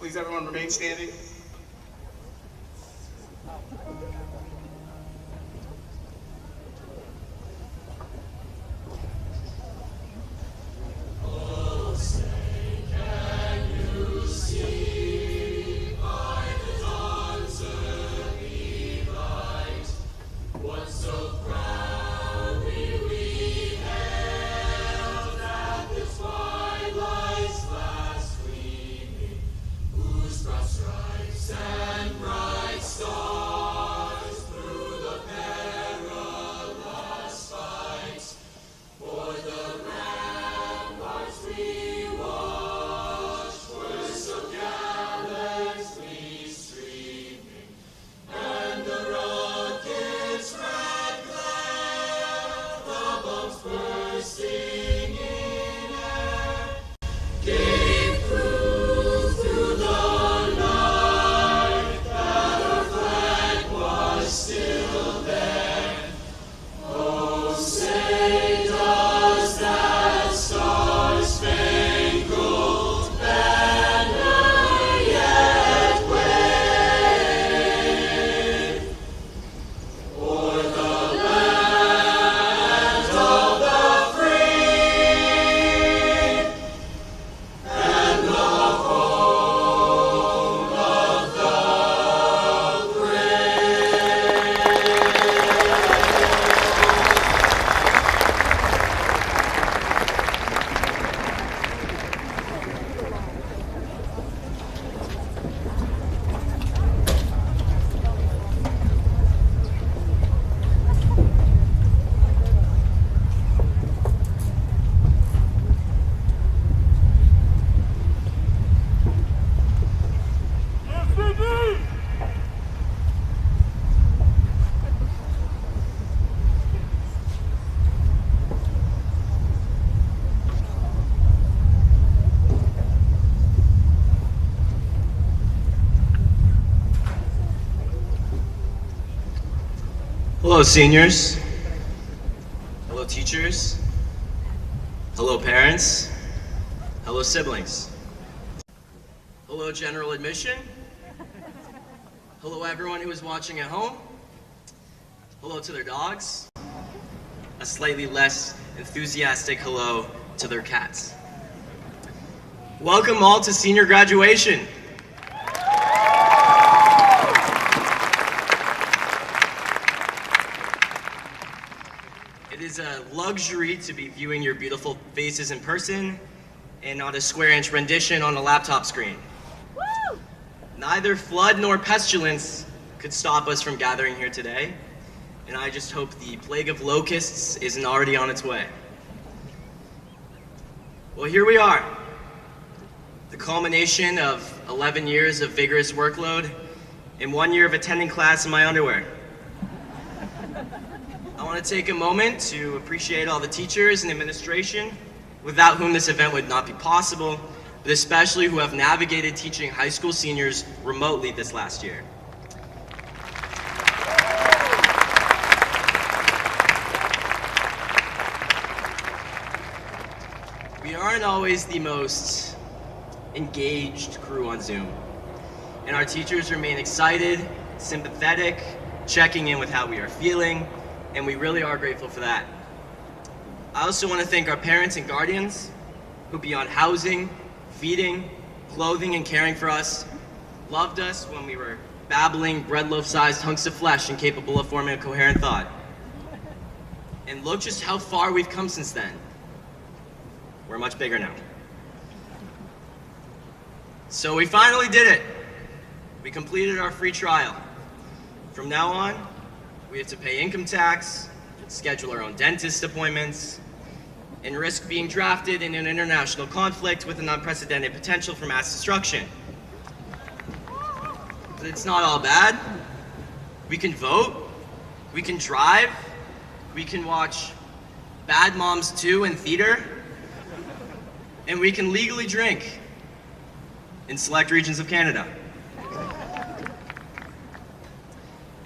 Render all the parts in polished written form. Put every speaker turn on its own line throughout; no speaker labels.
Please everyone remain standing.
Hello, seniors. Hello, teachers. Hello, parents. Hello, siblings. Hello, general admission. Hello, everyone who is watching at home. Hello to their dogs. A slightly less enthusiastic hello to their cats. Welcome all to senior graduation. It is a luxury to be viewing your beautiful faces in person and not a square-inch rendition on a laptop screen. Woo! Neither flood nor pestilence could stop us from gathering here today, and I just hope the plague of locusts isn't already on its way. Well, here we are, the culmination of 11 years of vigorous workload and 1 year of attending class in my underwear. I want to take a moment to appreciate all the teachers and administration without whom this event would not be possible, but especially who have navigated teaching high school seniors remotely this last year. We aren't always the most engaged crew on Zoom, and our teachers remain excited, sympathetic, checking in with how we are feeling, and we really are grateful for that. I also want to thank our parents and guardians who, beyond housing, feeding, clothing, and caring for us, loved us when we were babbling bread loaf-sized hunks of flesh incapable of forming a coherent thought. And look just how far we've come since then. We're much bigger now. So we finally did it. We completed our free trial. From now on, we have to pay income tax, schedule our own dentist appointments, and risk being drafted in an international conflict with an unprecedented potential for mass destruction. But it's not all bad. We can vote, we can drive, we can watch Bad Moms 2 in theater, and we can legally drink in select regions of Canada.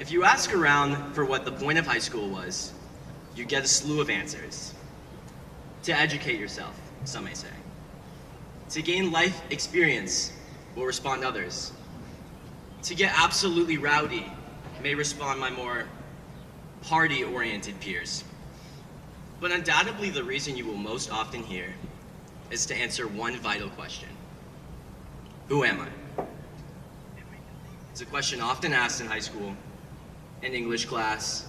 If you ask around for what the point of high school was, you get a slew of answers. To educate yourself, some may say. To gain life experience, will respond others. To get absolutely rowdy may respond my more party-oriented peers. But undoubtedly the reason you will most often hear is to answer one vital question. Who am I? It's a question often asked in high school, in English class,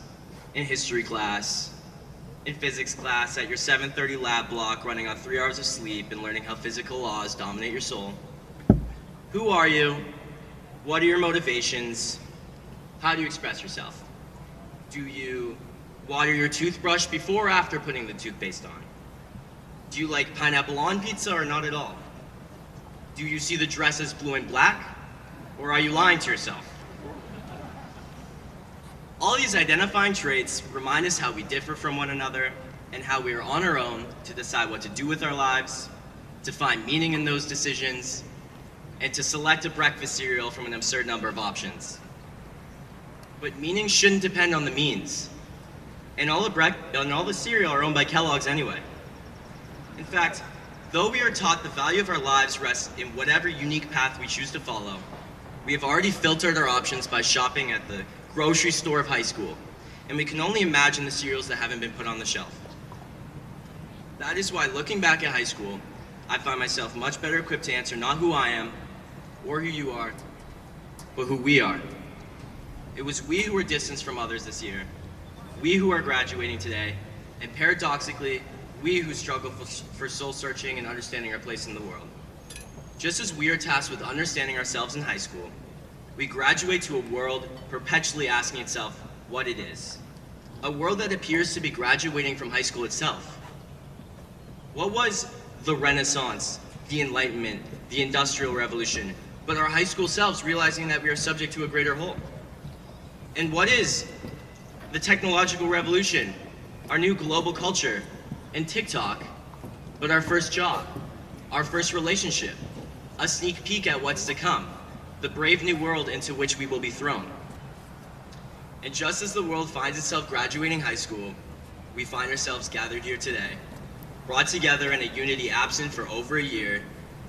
in history class, in physics class, at your 7:30 lab block, running on 3 hours of sleep and learning how physical laws dominate your soul. Who are you? What are your motivations? How do you express yourself? Do you water your toothbrush before or after putting the toothpaste on? Do you like pineapple on pizza or not at all? Do you see the dress as blue and black? Or are you lying to yourself? All these identifying traits remind us how we differ from one another and how we are on our own to decide what to do with our lives, to find meaning in those decisions, and to select a breakfast cereal from an absurd number of options. But meaning shouldn't depend on the means. And all the cereal are owned by Kellogg's anyway. In fact, though we are taught the value of our lives rests in whatever unique path we choose to follow, we have already filtered our options by shopping at the grocery store of high school, and we can only imagine the cereals that haven't been put on the shelf. That is why, looking back at high school, I find myself much better equipped to answer not who I am or who you are, but who we are. It was we who were distanced from others this year, we who are graduating today, and paradoxically, we who struggle for soul searching and understanding our place in the world. Just as we are tasked with understanding ourselves in high school, we graduate to a world perpetually asking itself what it is. A world that appears to be graduating from high school itself. What was the Renaissance, the Enlightenment, the Industrial Revolution, but our high school selves realizing that we are subject to a greater whole? And what is the technological revolution, our new global culture, and TikTok, but our first job, our first relationship, a sneak peek at what's to come, the brave new world into which we will be thrown. And just as the world finds itself graduating high school, we find ourselves gathered here today, brought together in a unity absent for over a year,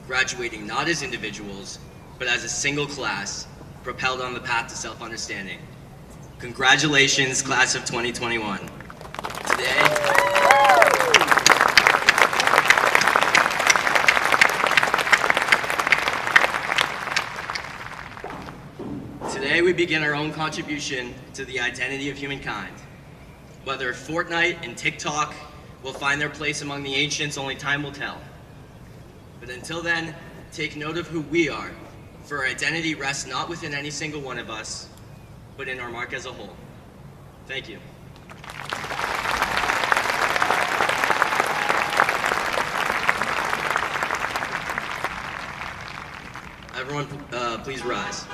graduating not as individuals, but as a single class, propelled on the path to self-understanding. Congratulations, class of 2021. Today we begin our own contribution to the identity of humankind. Whether Fortnite and TikTok will find their place among the ancients, only time will tell. But until then, take note of who we are, for our identity rests not within any single one of us, but in our mark as a whole. Thank you. Everyone, please rise.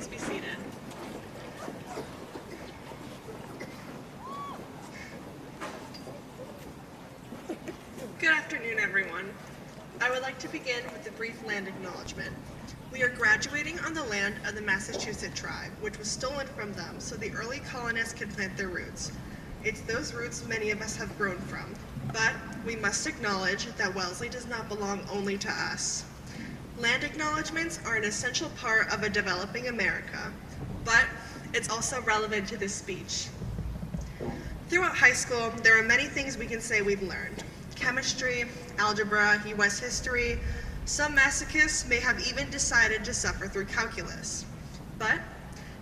Please be seated. Good afternoon, everyone. I would like to begin with a brief land acknowledgement. We are graduating on the land of the Massachusetts tribe, which was stolen from them so the early colonists could plant their roots. It's those roots many of us have grown from, but we must acknowledge that Wellesley does not belong only to us. Land acknowledgements are an essential part of a developing America, but it's also relevant to this speech. Throughout high school, there are many things we can say we've learned. Chemistry, algebra, US history. Some masochists may have even decided to suffer through calculus. But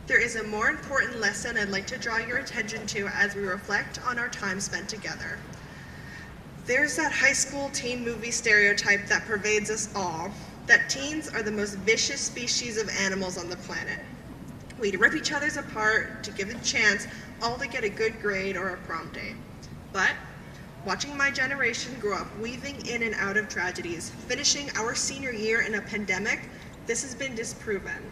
there is a more important lesson I'd like to draw your attention to as we reflect on our time spent together. There's that high school teen movie stereotype that pervades us all, that teens are the most vicious species of animals on the planet. We'd rip each other's apart to give a chance all to get a good grade or a prom date. But watching my generation grow up weaving in and out of tragedies, finishing our senior year in a pandemic, this has been disproven.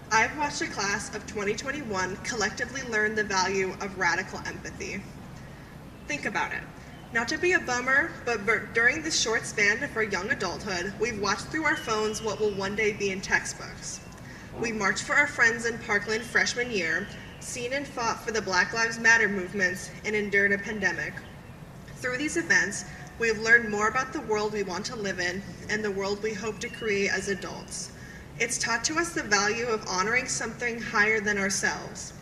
I've watched a class of 2021 collectively learn the value of radical empathy. Think about it. Not to be a bummer, but during this short span of our young adulthood, we've watched through our phones what will one day be in textbooks. We marched for our friends in Parkland freshman year, seen and fought for the Black Lives Matter movements, and endured a pandemic. Through these events, we have learned more about the world we want to live in and the world we hope to create as adults. It's taught to us the value of honoring something higher than ourselves.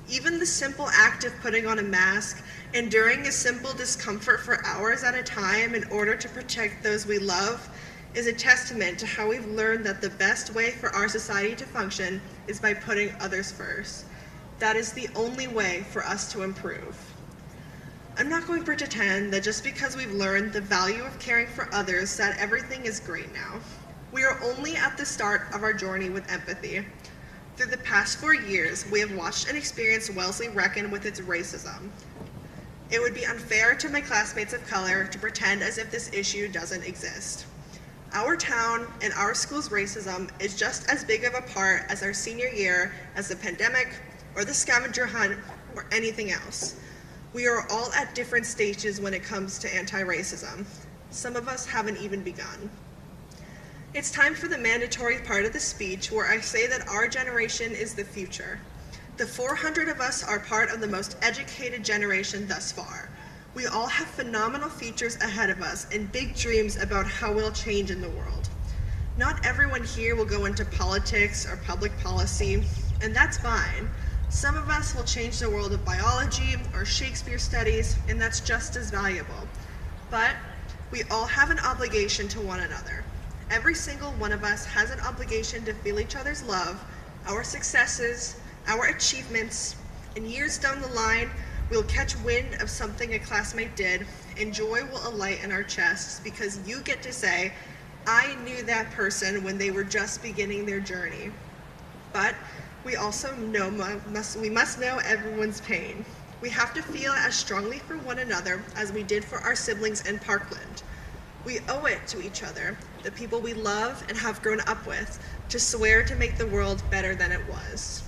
Even the simple act of putting on a mask, enduring a simple discomfort for hours at a time in order to protect those we love, is a testament to how we've learned that the best way for our society to function is by putting others first. That is the only way for us to improve. I'm not going to pretend that just because we've learned the value of caring for others that everything is great now. We are only at the start of our journey with empathy. Through the past 4 years, we have watched and experienced Wellesley reckon with its racism. It would be unfair to my classmates of color to pretend as if this issue doesn't exist. Our town and our school's racism is just as big of a part as our senior year as the pandemic or the scavenger hunt or anything else. We are all at different stages when it comes to anti-racism. Some of us haven't even begun. It's time for the mandatory part of the speech where I say that our generation is the future. The 400 of us are part of the most educated generation thus far. We all have phenomenal futures ahead of us and big dreams about how we'll change in the world. Not everyone here will go into politics or public policy, and that's fine. Some of us will change the world of biology or Shakespeare studies, and that's just as valuable. But we all have an obligation to one another. Every single one of us has an obligation to feel each other's love, our successes, our achievements, and years down the line, we'll catch wind of something a classmate did, and joy will alight in our chests because you get to say, I knew that person when they were just beginning their journey. But we also must know everyone's pain. We have to feel as strongly for one another as we did for our siblings in Parkland. We owe it to each other, the people we love and have grown up with, to swear to make the world better than it was.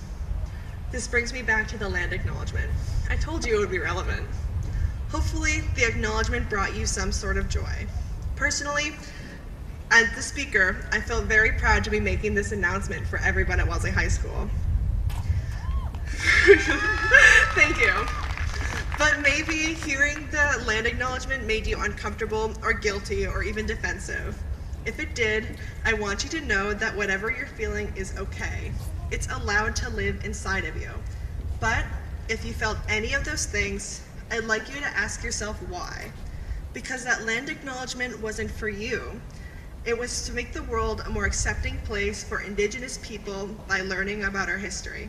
This brings me back to the land acknowledgement. I told you it would be relevant. Hopefully, the acknowledgement brought you some sort of joy. Personally, as the speaker, I feel very proud to be making this announcement for everyone at Wellesley High School. Thank you. But maybe hearing the land acknowledgement made you uncomfortable or guilty or even defensive. If it did, I want you to know that whatever you're feeling is okay. It's allowed to live inside of you. But if you felt any of those things, I'd like you to ask yourself why. Because that land acknowledgement wasn't for you. It was to make the world a more accepting place for Indigenous people by learning about our history.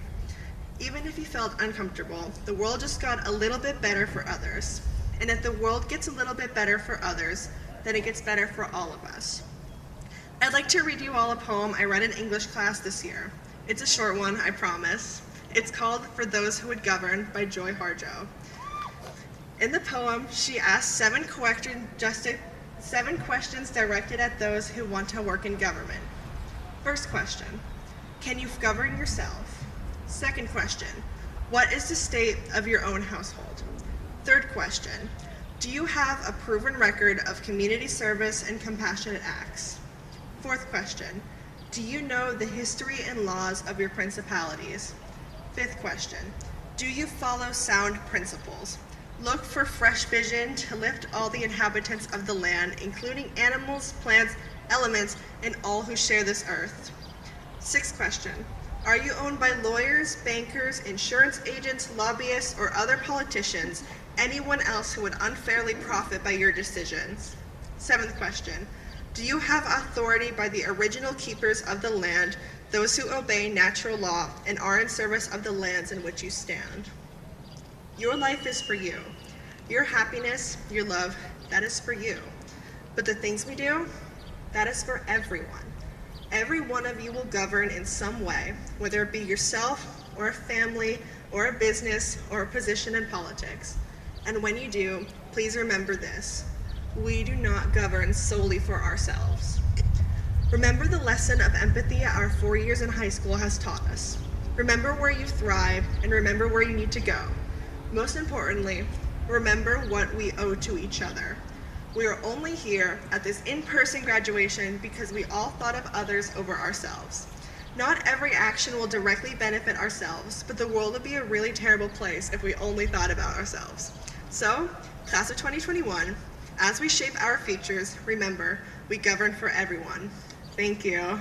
Even if you felt uncomfortable, the world just got a little bit better for others. And if the world gets a little bit better for others, then it gets better for all of us. I'd like to read you all a poem I read in English class this year. It's a short one, I promise. It's called For Those Who Would Govern by Joy Harjo. In the poem, she asks 7 questions directed at those who want to work in government. First question, can you govern yourself? Second question, what is the state of your own household? Third question, do you have a proven record of community service and compassionate acts? Fourth question, do you know the history and laws of your principalities? Fifth question, do you follow sound principles? Look for fresh vision to lift all the inhabitants of the land, including animals, plants, elements, and all who share this earth. Sixth question, are you owned by lawyers, bankers, insurance agents, lobbyists, or other politicians, anyone else who would unfairly profit by your decisions? Seventh question, do you have authority by the original keepers of the land, those who obey natural law and are in service of the lands in which you stand? Your life is for you. Your happiness, your love, that is for you. But the things we do, that is for everyone. Every one of you will govern in some way, whether it be yourself or a family or a business or a position in politics. And when you do, please remember this. We do not govern solely for ourselves. Remember the lesson of empathy our 4 years in high school has taught us. Remember where you thrive and remember where you need to go. Most importantly, remember what we owe to each other. We are only here at this in-person graduation because we all thought of others over ourselves. Not every action will directly benefit ourselves, but the world would be a really terrible place if we only thought about ourselves. So, class of 2021, as we shape our futures, remember, we govern for everyone. Thank you.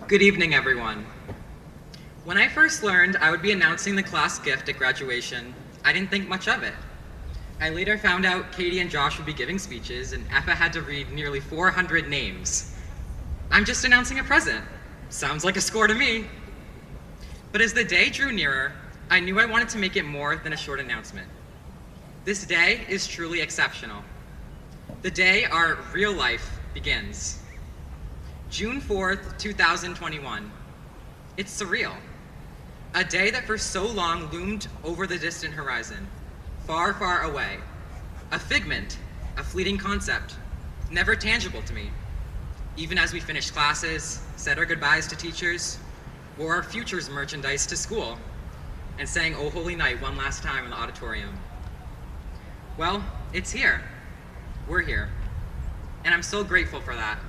Good evening, everyone. When I first learned I would be announcing the class gift at graduation, I didn't think much of it. I later found out Katie and Josh would be giving speeches, and Effa had to read nearly 400 names. I'm just announcing a present. Sounds like a score to me. But as the day drew nearer, I knew I wanted to make it more than a short announcement. This day is truly exceptional. The day our real life begins. June 4th, 2021. It's surreal. A day that for so long loomed over the distant horizon, far, far away. A figment, a fleeting concept, never tangible to me. Even as we finished classes, said our goodbyes to teachers, wore our futures merchandise to school, and sang O Holy Night one last time in the auditorium. Well, it's here. We're here. And I'm so grateful for that.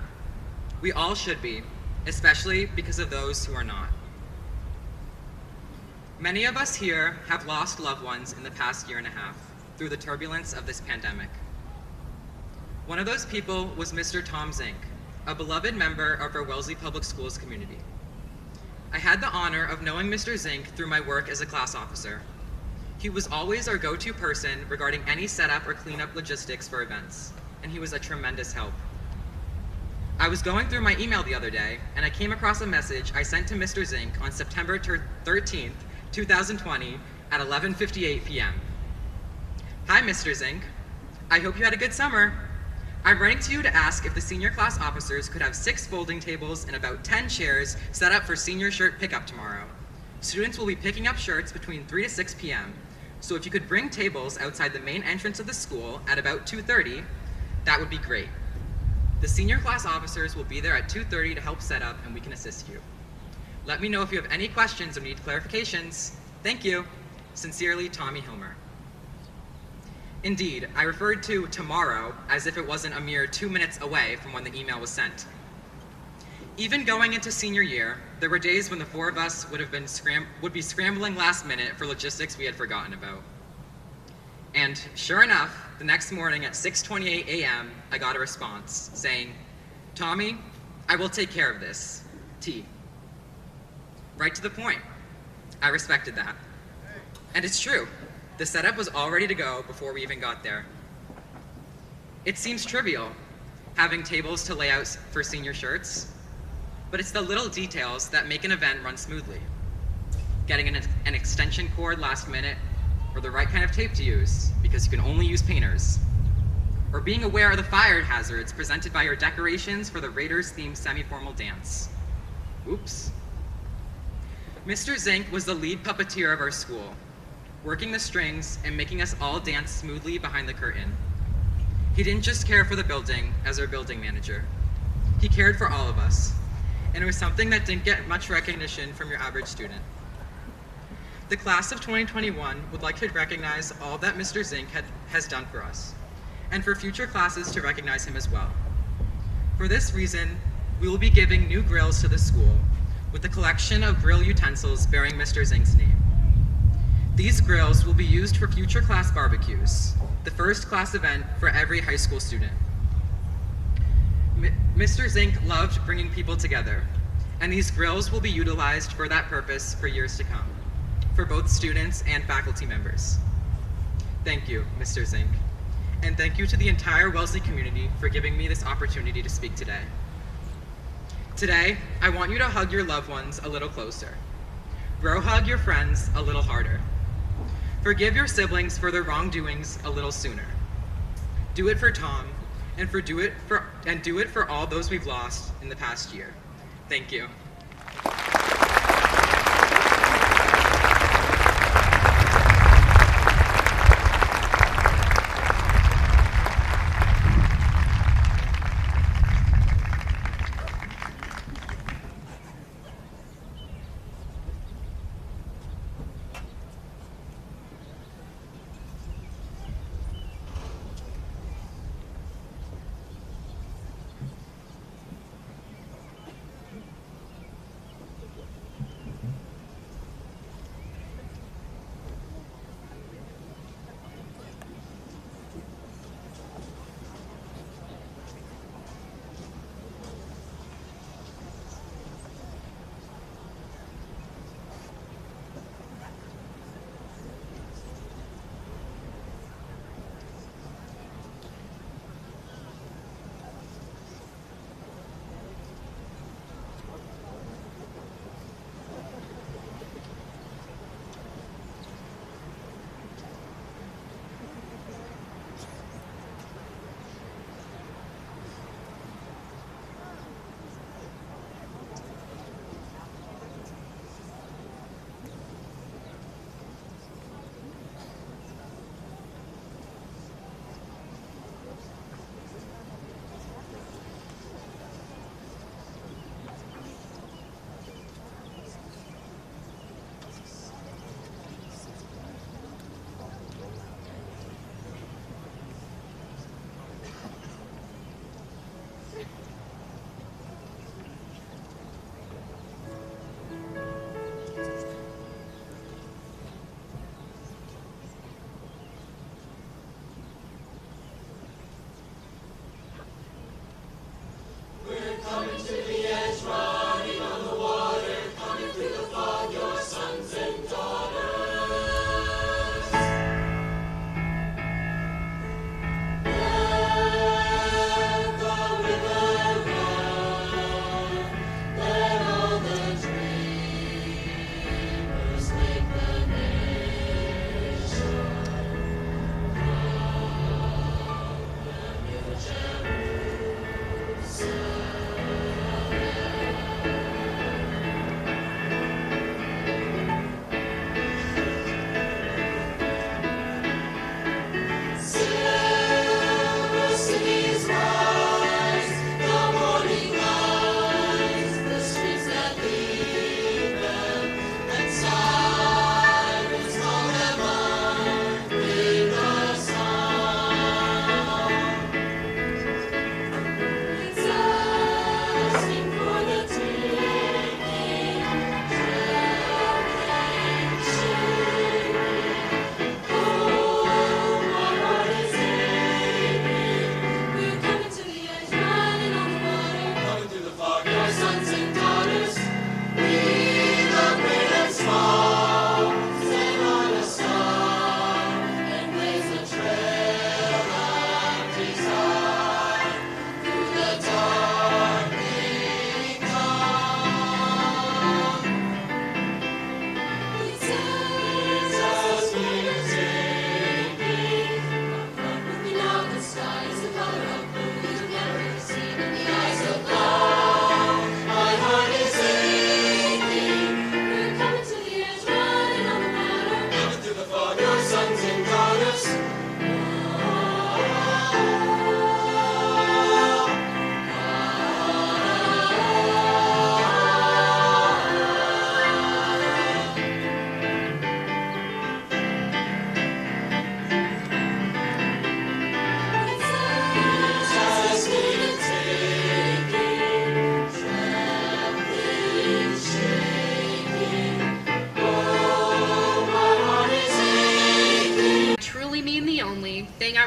We all should be, especially because of those who are not. Many of us here have lost loved ones in the past year and a half through the turbulence of this pandemic. One of those people was Mr. Tom Zink, a beloved member of our Wellesley Public Schools community. I had the honor of knowing Mr. Zink through my work as a class officer. He was always our go-to person regarding any setup or cleanup logistics for events, and he was a tremendous help. I was going through my email the other day, and I came across a message I sent to Mr. Zink on September 13th, 2020 at 11:58 p.m. Hi, Mr. Zink. I hope you had a good summer. I'm writing to you to ask if the senior class officers could have 6 folding tables and about 10 chairs set up for senior shirt pickup tomorrow. Students will be picking up shirts between 3 to 6 p.m., so if you could bring tables outside the main entrance of the school at about 2:30, that would be great. The senior class officers will be there at 2:30 to help set up, and we can assist you. Let me know if you have any questions or need clarifications. Thank you. Sincerely, Tommy Hilmer. Indeed, I referred to tomorrow as if it wasn't a mere 2 minutes away from when the email was sent. Even going into senior year, there were days when the 4 of us would be scrambling last minute for logistics we had forgotten about. And sure enough, the next morning at 6:28 a.m., I got a response saying, "Tommy, I will take care of this. T." Right to the point. I respected that. And it's true. The setup was all ready to go before we even got there. It seems trivial, having tables to lay out for senior shirts, but it's the little details that make an event run smoothly. Getting an extension cord last minute, or the right kind of tape to use, because you can only use painters. Or being aware of the fire hazards presented by your decorations for the Raiders-themed semi-formal dance. Oops. Mr. Zink was the lead puppeteer of our school, working the strings and making us all dance smoothly behind the curtain. He didn't just care for the building as our building manager. He cared for all of us, and it was something that didn't get much recognition from your average student. The class of 2021 would like to recognize all that Mr. Zink has done for us, and for future classes to recognize him as well. For this reason, we will be giving new grills to the school with a collection of grill utensils bearing Mr. Zink's name. These grills will be used for future class barbecues, the first class event for every high school student. Mr. Zink loved bringing people together, and these grills will be utilized for that purpose for years to come, for both students and faculty members. Thank you, Mr. Zink, and thank you to the entire Wellesley community for giving me this opportunity to speak today. Today, I want you to hug your loved ones a little closer. Bro hug your friends a little harder. Forgive your siblings for their wrongdoings a little sooner. Do it for Tom, and do it for all those we've lost in the past year. Thank you.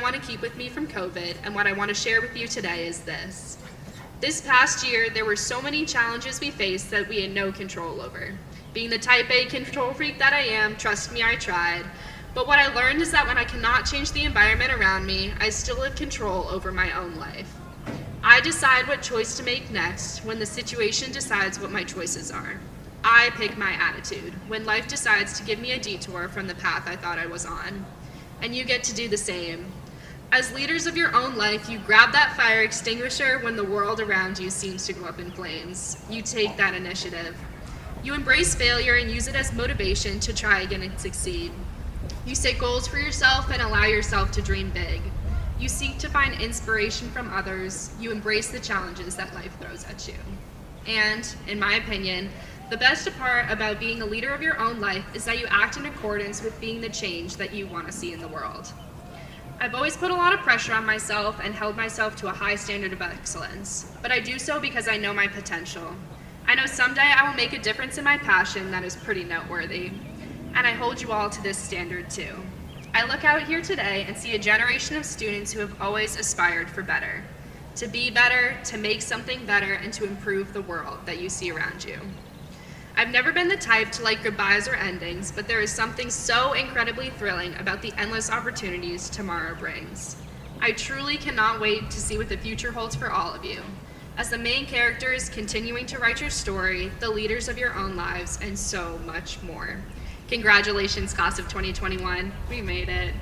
want to keep with me from COVID, and what I want to share with you today is this. This past year, there were so many challenges we faced that we had no control over. Being the type A control freak that I am, trust me, I tried. But what I learned is that when I cannot change the environment around me, I still have control over my own life. I decide what choice to make next when the situation decides what my choices are. I pick my attitude when life decides to give me a detour from the path I thought I was on. And you get to do the same. As leaders of your own life, you grab that fire extinguisher when the world around you seems to go up in flames. You take that initiative. You embrace failure and use it as motivation to try again and succeed. You set goals for yourself and allow yourself to dream big. You seek to find inspiration from others. You embrace the challenges that life throws at you. And, in my opinion, the best part about being a leader of your own life is that you act in accordance with being the change that you want to see in the world. I've always put a lot of pressure on myself and held myself to a high standard of excellence, but I do so because I know my potential. I know someday I will make a difference in my passion that is pretty noteworthy, and I hold you all to this standard too. I look out here today and see a generation of students who have always aspired for better, to be better, to make something better, and to improve the world that you see around you. I've never been the type to like goodbyes or endings, but there is something so incredibly thrilling about the endless opportunities tomorrow brings. I truly cannot wait to see what the future holds for all of you, as the main characters continuing to write your story, the leaders of your own lives, and so much more. Congratulations, class of 2021. We made it.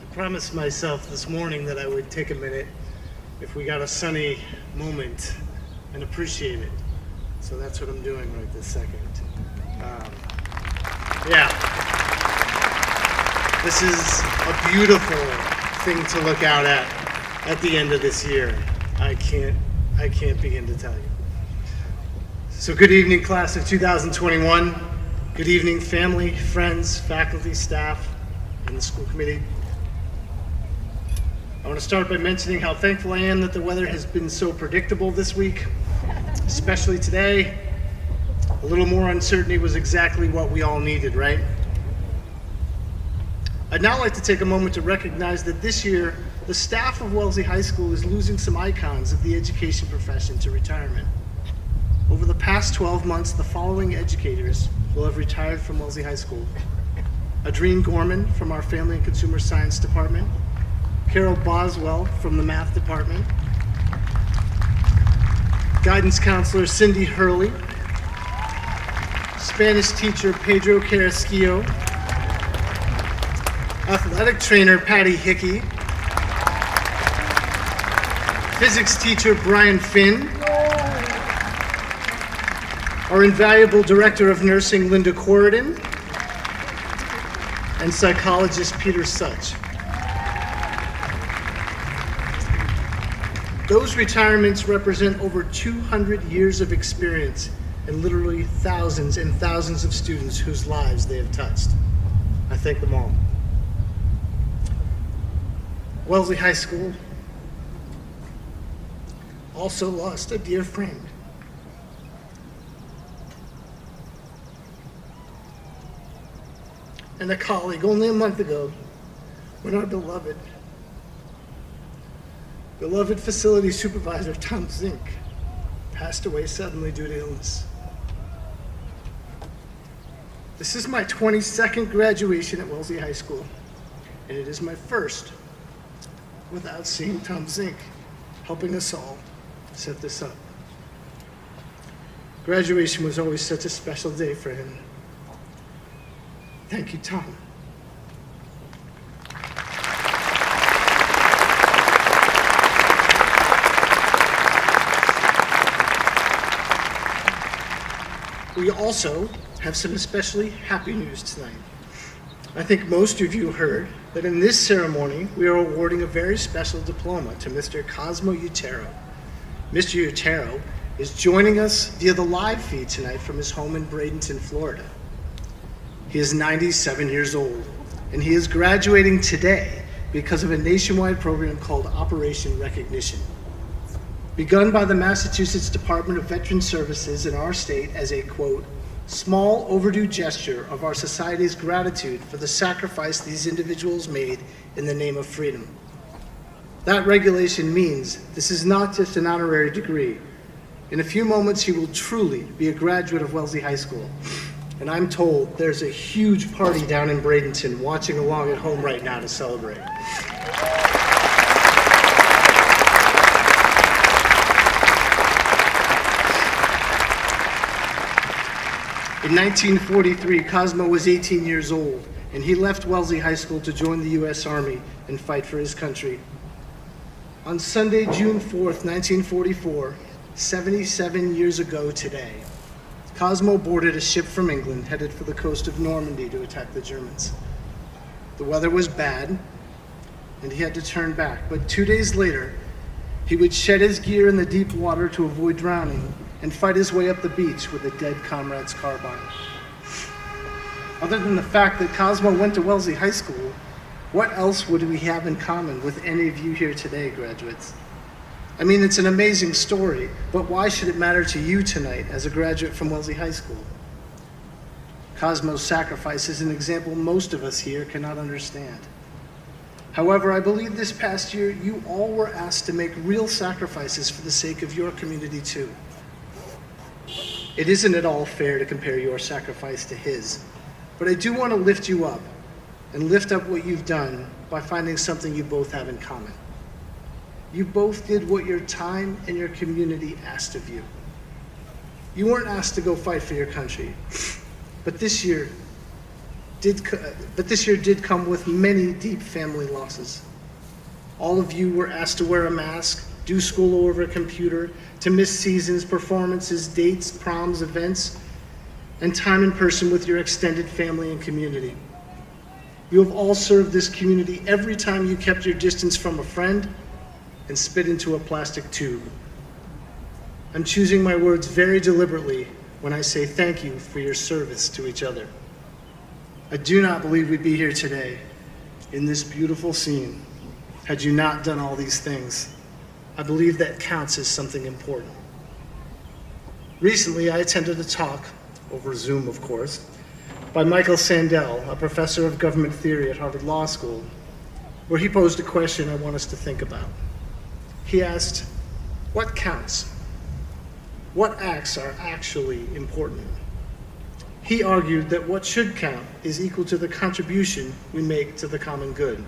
I promised myself this morning that I would take a minute if we got a sunny moment and appreciate it. So that's what I'm doing right this second. This is a beautiful thing to look out at the end of this year. I can't begin to tell you. So good evening, class of 2021. Good evening, family, friends, faculty, staff, and the school committee. I want to start by mentioning how thankful I am that the weather has been so predictable this week, especially today. A little more uncertainty was exactly what we all needed, right? I'd now like to take a moment to recognize that this year, the staff of Wellesley High School is losing some icons of the education profession to retirement. Over the past 12 months, the following educators will have retired from Wellesley High School. Adrene Gorman from our Family and Consumer Science Department, Carol Boswell from the Math Department, Guidance Counselor Cindy Hurley, Spanish teacher Pedro Carrasquillo, Athletic trainer Patty Hickey, Physics teacher Brian Finn, our invaluable Director of Nursing Linda Corridon, and psychologist Peter Such. Those retirements represent over 200 years of experience and literally thousands and thousands of students whose lives they have touched. I thank them all. Wellesley High School also lost a dear friend. And a colleague only a month ago when our beloved facility supervisor, Tom Zink, passed away suddenly due to illness. This is my 22nd graduation at Wellesley High School, and it is my first without seeing Tom Zink helping us all set this up. Graduation was always such a special day for him. Thank you, Tom. We also have some especially happy news tonight. I think most of you heard that in this ceremony, we are awarding a very special diploma to Mr. Cosmo Utero. Mr. Utero is joining us via the live feed tonight from his home in Bradenton, Florida. He is 97 years old, and he is graduating today because of a nationwide program called Operation Recognition. Begun by the Massachusetts Department of Veteran Services in our state as a, quote, small overdue gesture of our society's gratitude for the sacrifice these individuals made in the name of freedom. That regulation means this is not just an honorary degree. In a few moments, he will truly be a graduate of Wellesley High School. And I'm told there's a huge party down in Bradenton watching along at home right now to celebrate. In 1943, Cosmo was 18 years old, and he left Wellesley High School to join the U.S. Army and fight for his country. On Sunday, June 4th, 1944, 77 years ago today, Cosmo boarded a ship from England headed for the coast of Normandy to attack the Germans. The weather was bad, and he had to turn back, but 2 days later, he would shed his gear in the deep water to avoid drowning and fight his way up the beach with a dead comrade's carbine. Other than the fact that Cosmo went to Wellesley High School, what else would we have in common with any of you here today, graduates? I mean, it's an amazing story, but why should it matter to you tonight as a graduate from Wellesley High School? Cosmo's sacrifice is an example most of us here cannot understand. However, I believe this past year, you all were asked to make real sacrifices for the sake of your community too. It isn't at all fair to compare your sacrifice to his, but I do want to lift you up and lift up what you've done by finding something you both have in common. You both did what your time and your community asked of you. You weren't asked to go fight for your country, but this year did come with many deep family losses. All of you were asked to wear a mask, do school over a computer, to miss seasons, performances, dates, proms, events, and time in person with your extended family and community. You have all served this community every time you kept your distance from a friend and spit into a plastic tube. I'm choosing my words very deliberately when I say thank you for your service to each other. I do not believe we'd be here today in this beautiful scene had you not done all these things. I believe that counts as something important. Recently, I attended a talk, over Zoom of course, by Michael Sandel, a professor of government theory at Harvard Law School, where he posed a question I want us to think about. He asked, what counts? What acts are actually important? He argued that what should count is equal to the contribution we make to the common good.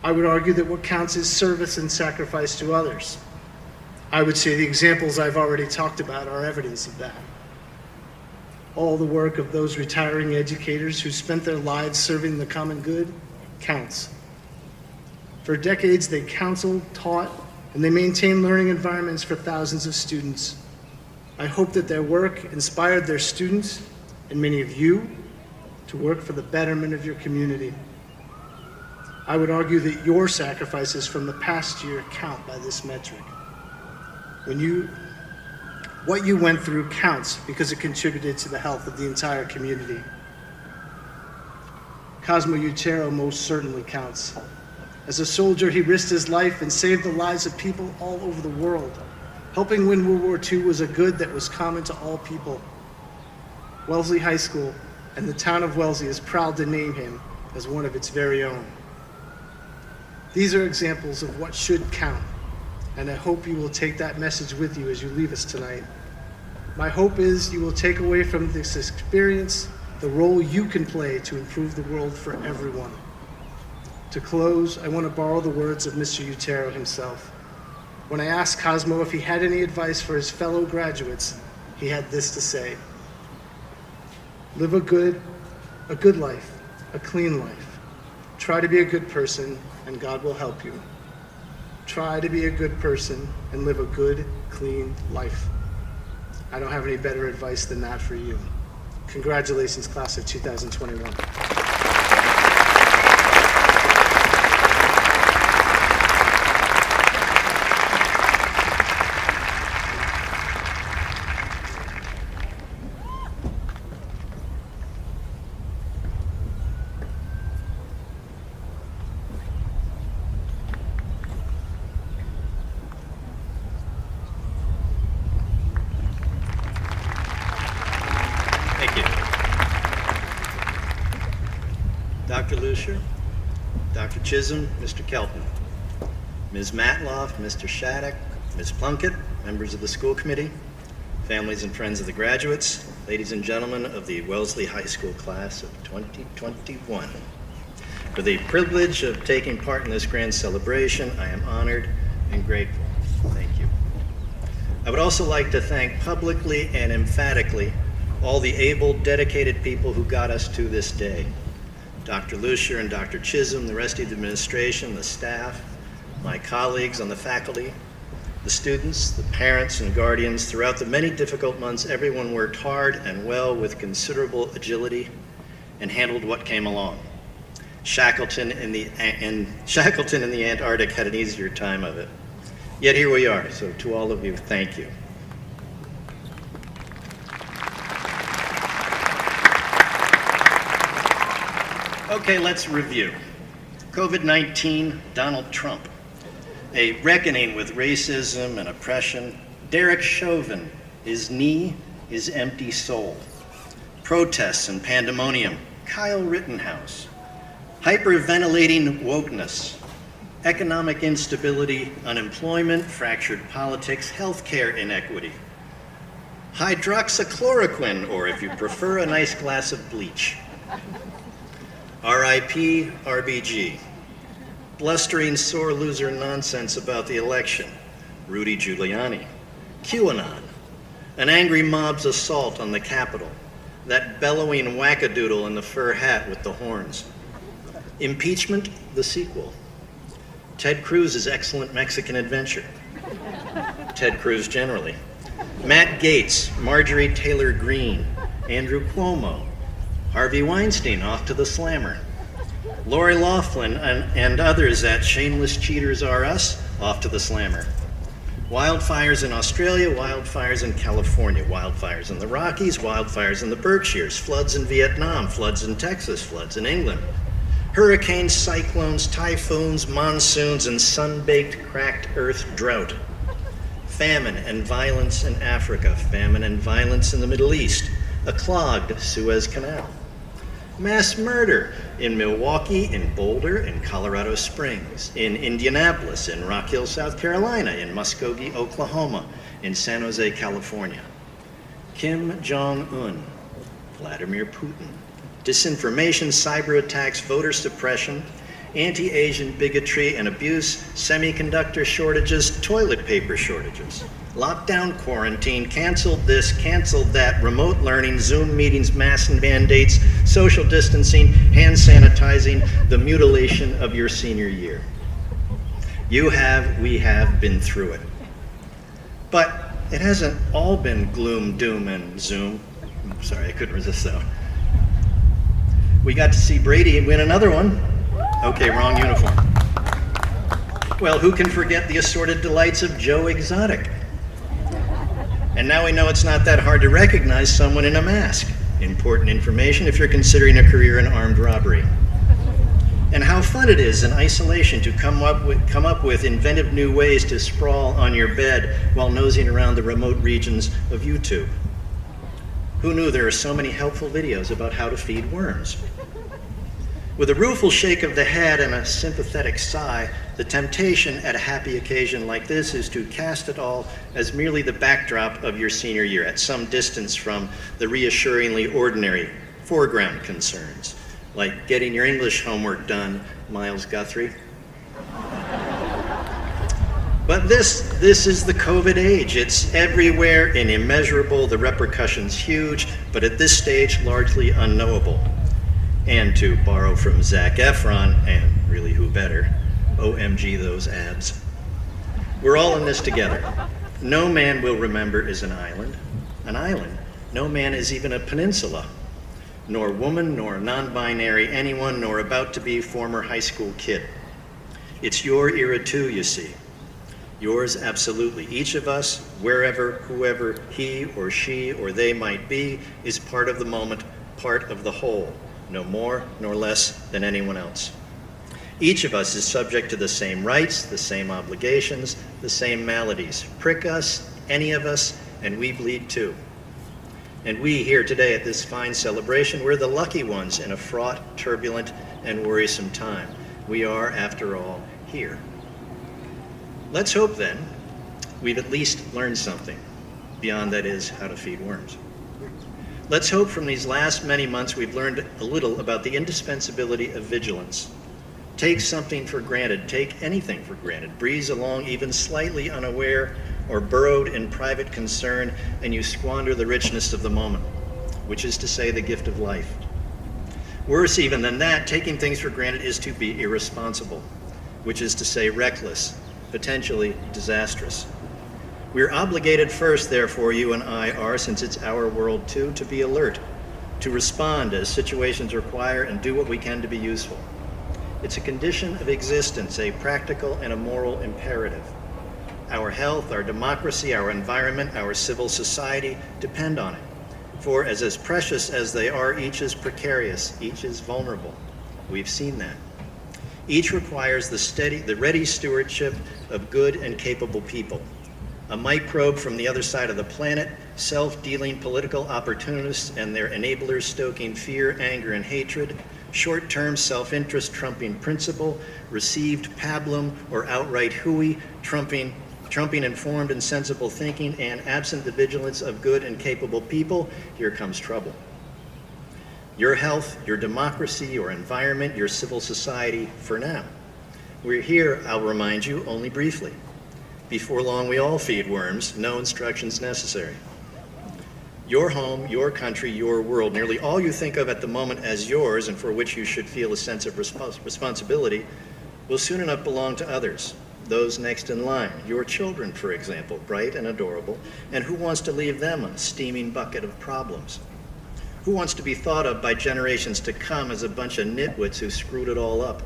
I would argue that what counts is service and sacrifice to others. I would say the examples I've already talked about are evidence of that. All the work of those retiring educators who spent their lives serving the common good counts. For decades, they counseled, taught, and they maintained learning environments for thousands of students. I hope that their work inspired their students, and many of you, to work for the betterment of your community. I would argue that your sacrifices from the past year count by this metric. What you went through counts because it contributed to the health of the entire community. Cosmo Utero most certainly counts. As a soldier, he risked his life and saved the lives of people all over the world. Helping win World War II was a good that was common to all people. Wellesley High School and the town of Wellesley is proud to name him as one of its very own. These are examples of what should count, and I hope you will take that message with you as you leave us tonight. My hope is you will take away from this experience the role you can play to improve the world for everyone. To close, I want to borrow the words of Mr. Utero himself. When I asked Cosmo if he had any advice for his fellow graduates, he had this to say: live a good life, a clean life. Try to be a good person, and God will help you. Try to be a good person and live a good, clean life. I don't have any better advice than that for you. Congratulations, class of 2021.
Thank you. Dr. Lucier, Dr. Chisholm, Mr. Kelton, Ms. Matloff, Mr. Shattuck, Ms. Plunkett, members of the school committee, families and friends of the graduates, ladies and gentlemen of the Wellesley High School class of 2021. For the privilege of taking part in this grand celebration, I am honored and grateful. Thank you. I would also like to thank publicly and emphatically all the able, dedicated people who got us to this day. Dr. Lucier and Dr. Chisholm, the rest of the administration, the staff, my colleagues on the faculty, the students, the parents and guardians. Throughout the many difficult months, everyone worked hard and well with considerable agility and handled what came along. Shackleton in the Antarctic had an easier time of it. Yet here we are, so to all of you, thank you. Okay, let's review. COVID-19, Donald Trump. A reckoning with racism and oppression. Derek Chauvin, his knee, his empty soul. Protests and pandemonium. Kyle Rittenhouse. Hyperventilating wokeness. Economic instability, unemployment, fractured politics, healthcare inequity. Hydroxychloroquine, or if you prefer, a nice glass of bleach. RIP RBG. Blustering sore loser nonsense about the election. Rudy Giuliani. QAnon. An angry mob's assault on the Capitol. That bellowing wackadoodle in the fur hat with the horns. Impeachment, the sequel. Ted Cruz's excellent Mexican adventure. Ted Cruz generally. Matt Gaetz, Marjorie Taylor Greene, Andrew Cuomo, Harvey Weinstein off to the slammer. Lori Loughlin and others at Shameless Cheaters R Us off to the slammer. Wildfires in Australia, wildfires in California, wildfires in the Rockies, wildfires in the Berkshires, floods in Vietnam, floods in Texas, floods in England. Hurricanes, cyclones, typhoons, monsoons, and sun-baked cracked earth drought. Famine and violence in Africa, famine and violence in the Middle East, a clogged Suez Canal. Mass murder in Milwaukee, in Boulder, in Colorado Springs, in Indianapolis, in Rock Hill, South Carolina, in Muskogee, Oklahoma, in San Jose, California. Kim Jong-un, Vladimir Putin. Disinformation, cyber attacks, voter suppression, anti-Asian bigotry and abuse, semiconductor shortages, toilet paper shortages. Lockdown, quarantine, canceled this, canceled that, remote learning, Zoom meetings, mask mandates, social distancing, hand sanitizing, the mutilation of your senior year. You have, we have been through it. But it hasn't all been gloom, doom, and Zoom. Sorry, I couldn't resist that. We got to see Brady win another one. Okay, wrong uniform. Well, who can forget the assorted delights of Joe Exotic? And now we know it's not that hard to recognize someone in a mask. Important information if you're considering a career in armed robbery. And how fun it is in isolation to come up with inventive new ways to sprawl on your bed while nosing around the remote regions of YouTube. Who knew there are so many helpful videos about how to feed worms? With a rueful shake of the head and a sympathetic sigh, the temptation at a happy occasion like this is to cast it all as merely the backdrop of your senior year, at some distance from the reassuringly ordinary foreground concerns, like getting your English homework done, Miles Guthrie. But this is the COVID age. It's everywhere and immeasurable, the repercussions huge, but at this stage, largely unknowable. And to borrow from Zac Efron, and really who better, OMG those abs. We're all in this together. No man will remember is an island. an island. No man is even a peninsula, nor woman, nor non-binary anyone, nor about to be former high school kid. It's your era too, you see. Yours absolutely. Each of us, wherever, whoever he or she or they might be, is part of the moment, part of the whole, no more nor less than anyone else. Each of us is subject to the same rights, the same obligations, the same maladies. Prick us, any of us, and we bleed too. And we here today at this fine celebration, we're the lucky ones in a fraught, turbulent, and worrisome time. We are, after all, here. Let's hope then we've at least learned something beyond, that is, how to feed worms. Let's hope from these last many months we've learned a little about the indispensability of vigilance. Take something for granted, take anything for granted, breeze along even slightly unaware or burrowed in private concern, and you squander the richness of the moment, which is to say the gift of life. Worse even than that, taking things for granted is to be irresponsible, which is to say reckless, potentially disastrous. We're obligated first, therefore, you and I are, since it's our world too, to be alert, to respond as situations require and do what we can to be useful. It's a condition of existence, a practical and a moral imperative. Our health, our democracy, our environment, our civil society depend on it. For as precious as they are, each is precarious, each is vulnerable. We've seen that. Each requires the ready stewardship of good and capable people. A microbe from the other side of the planet, self-dealing political opportunists and their enablers stoking fear, anger, and hatred, short-term self-interest trumping principle, received pablum or outright hooey, trumping informed and sensible thinking, and absent the vigilance of good and capable people, here comes trouble. Your health, your democracy, your environment, your civil society, for now. We're here, I'll remind you, only briefly. Before long, we all feed worms, no instructions necessary. Your home, your country, your world, nearly all you think of at the moment as yours and for which you should feel a sense of responsibility, will soon enough belong to others, those next in line. Your children, for example, bright and adorable, and who wants to leave them a steaming bucket of problems? Who wants to be thought of by generations to come as a bunch of nitwits who screwed it all up?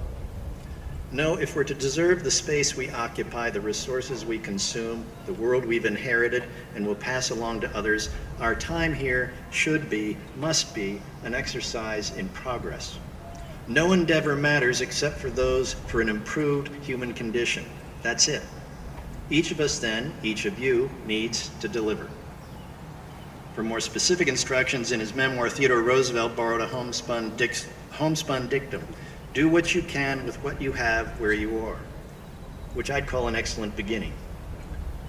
No, if we're to deserve the space we occupy, the resources we consume, the world we've inherited and will pass along to others, our time here should be, must be, an exercise in progress. No endeavor matters except for those for an improved human condition. That's it. Each of us then, each of you, needs to deliver. For more specific instructions, in his memoir, Theodore Roosevelt borrowed a homespun dictum. Do what you can with what you have where you are, which I'd call an excellent beginning.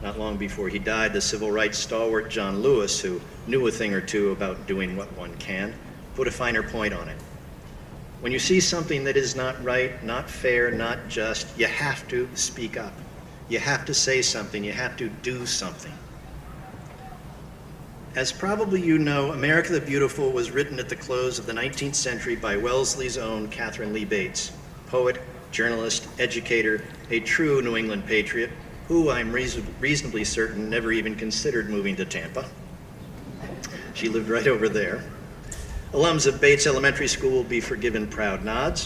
Not long before he died, the civil rights stalwart John Lewis, who knew a thing or two about doing what one can, put a finer point on it. When you see something that is not right, not fair, not just, you have to speak up. You have to say something, you have to do something. As probably you know, America the Beautiful was written at the close of the 19th century by Wellesley's own Catherine Lee Bates, poet, journalist, educator, a true New England patriot, who I'm reasonably certain never even considered moving to Tampa. She lived right over there. Alums of Bates Elementary School will be forgiven proud nods.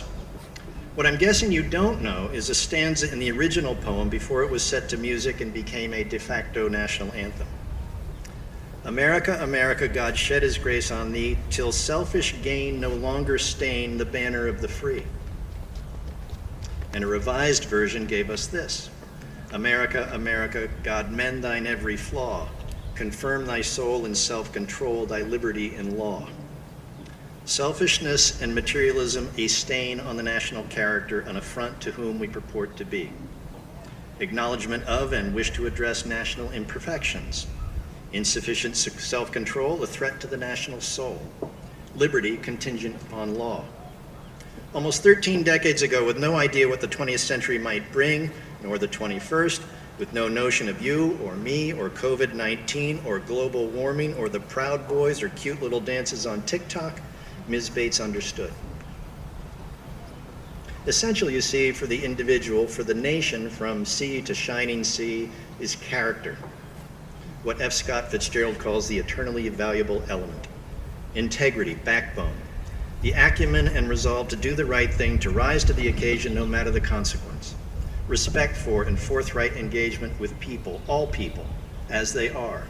What I'm guessing you don't know is a stanza in the original poem before it was set to music and became a de facto national anthem. America, America, God shed his grace on thee, till selfish gain no longer stain the banner of the free. And a revised version gave us this. America, America, God mend thine every flaw, confirm thy soul in self-control, thy liberty in law. Selfishness and materialism a stain on the national character, an affront to whom we purport to be. Acknowledgement of and wish to address national imperfections. Insufficient self-control, a threat to the national soul. Liberty contingent upon law. Almost 13 decades ago, with no idea what the 20th century might bring, nor the 21st, with no notion of you or me or COVID-19 or global warming or the Proud Boys or cute little dances on TikTok, Ms. Bates understood. Essential, you see, for the individual, for the nation, from sea to shining sea, is character. what F. Scott Fitzgerald calls the eternally valuable element. Integrity, backbone, the acumen and resolve to do the right thing, to rise to the occasion no matter the consequence. Respect for and forthright engagement with people, all people, as they are.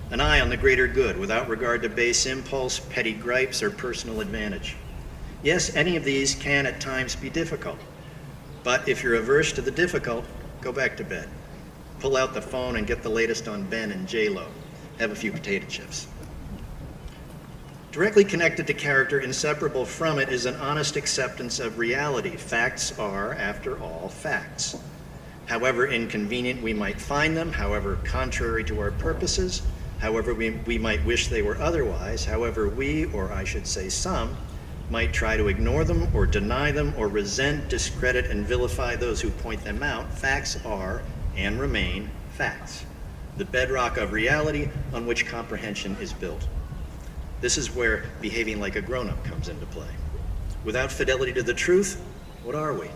An eye on the greater good without regard to base impulse, petty gripes, or personal advantage. Yes, any of these can at times be difficult, but if you're averse to the difficult, go back to bed. Pull out the phone and get the latest on Ben and J-Lo. Have a few potato chips. Directly connected to character, inseparable from it, is an honest acceptance of reality. Facts are, after all, facts. However inconvenient we might find them, however contrary to our purposes, however we might wish they were otherwise, however we, or I should say some, might try to ignore them or deny them or resent, discredit, and vilify those who point them out, facts are and remain facts, the bedrock of reality on which comprehension is built. This is where behaving like a grown-up comes into play. Without fidelity to the truth, what are we?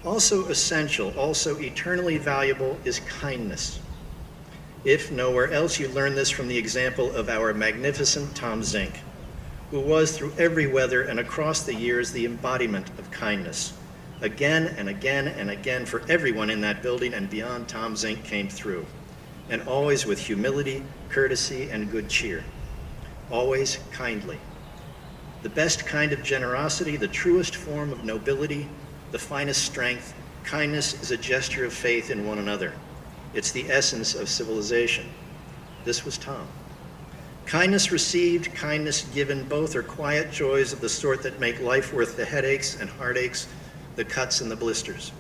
Also essential, also eternally valuable is kindness. If nowhere else, you learn this from the example of our magnificent Tom Zink, who was through every weather and across the years the embodiment of kindness. Again and again and again for everyone in that building and beyond, Tom Zink came through, and always with humility, courtesy, and good cheer. Always kindly. The best kind of generosity, the truest form of nobility, the finest strength, kindness is a gesture of faith in one another. It's the essence of civilization. This was Tom. Kindness received, kindness given, both are quiet joys of the sort that make life worth the headaches and heartaches, the cuts and the blisters.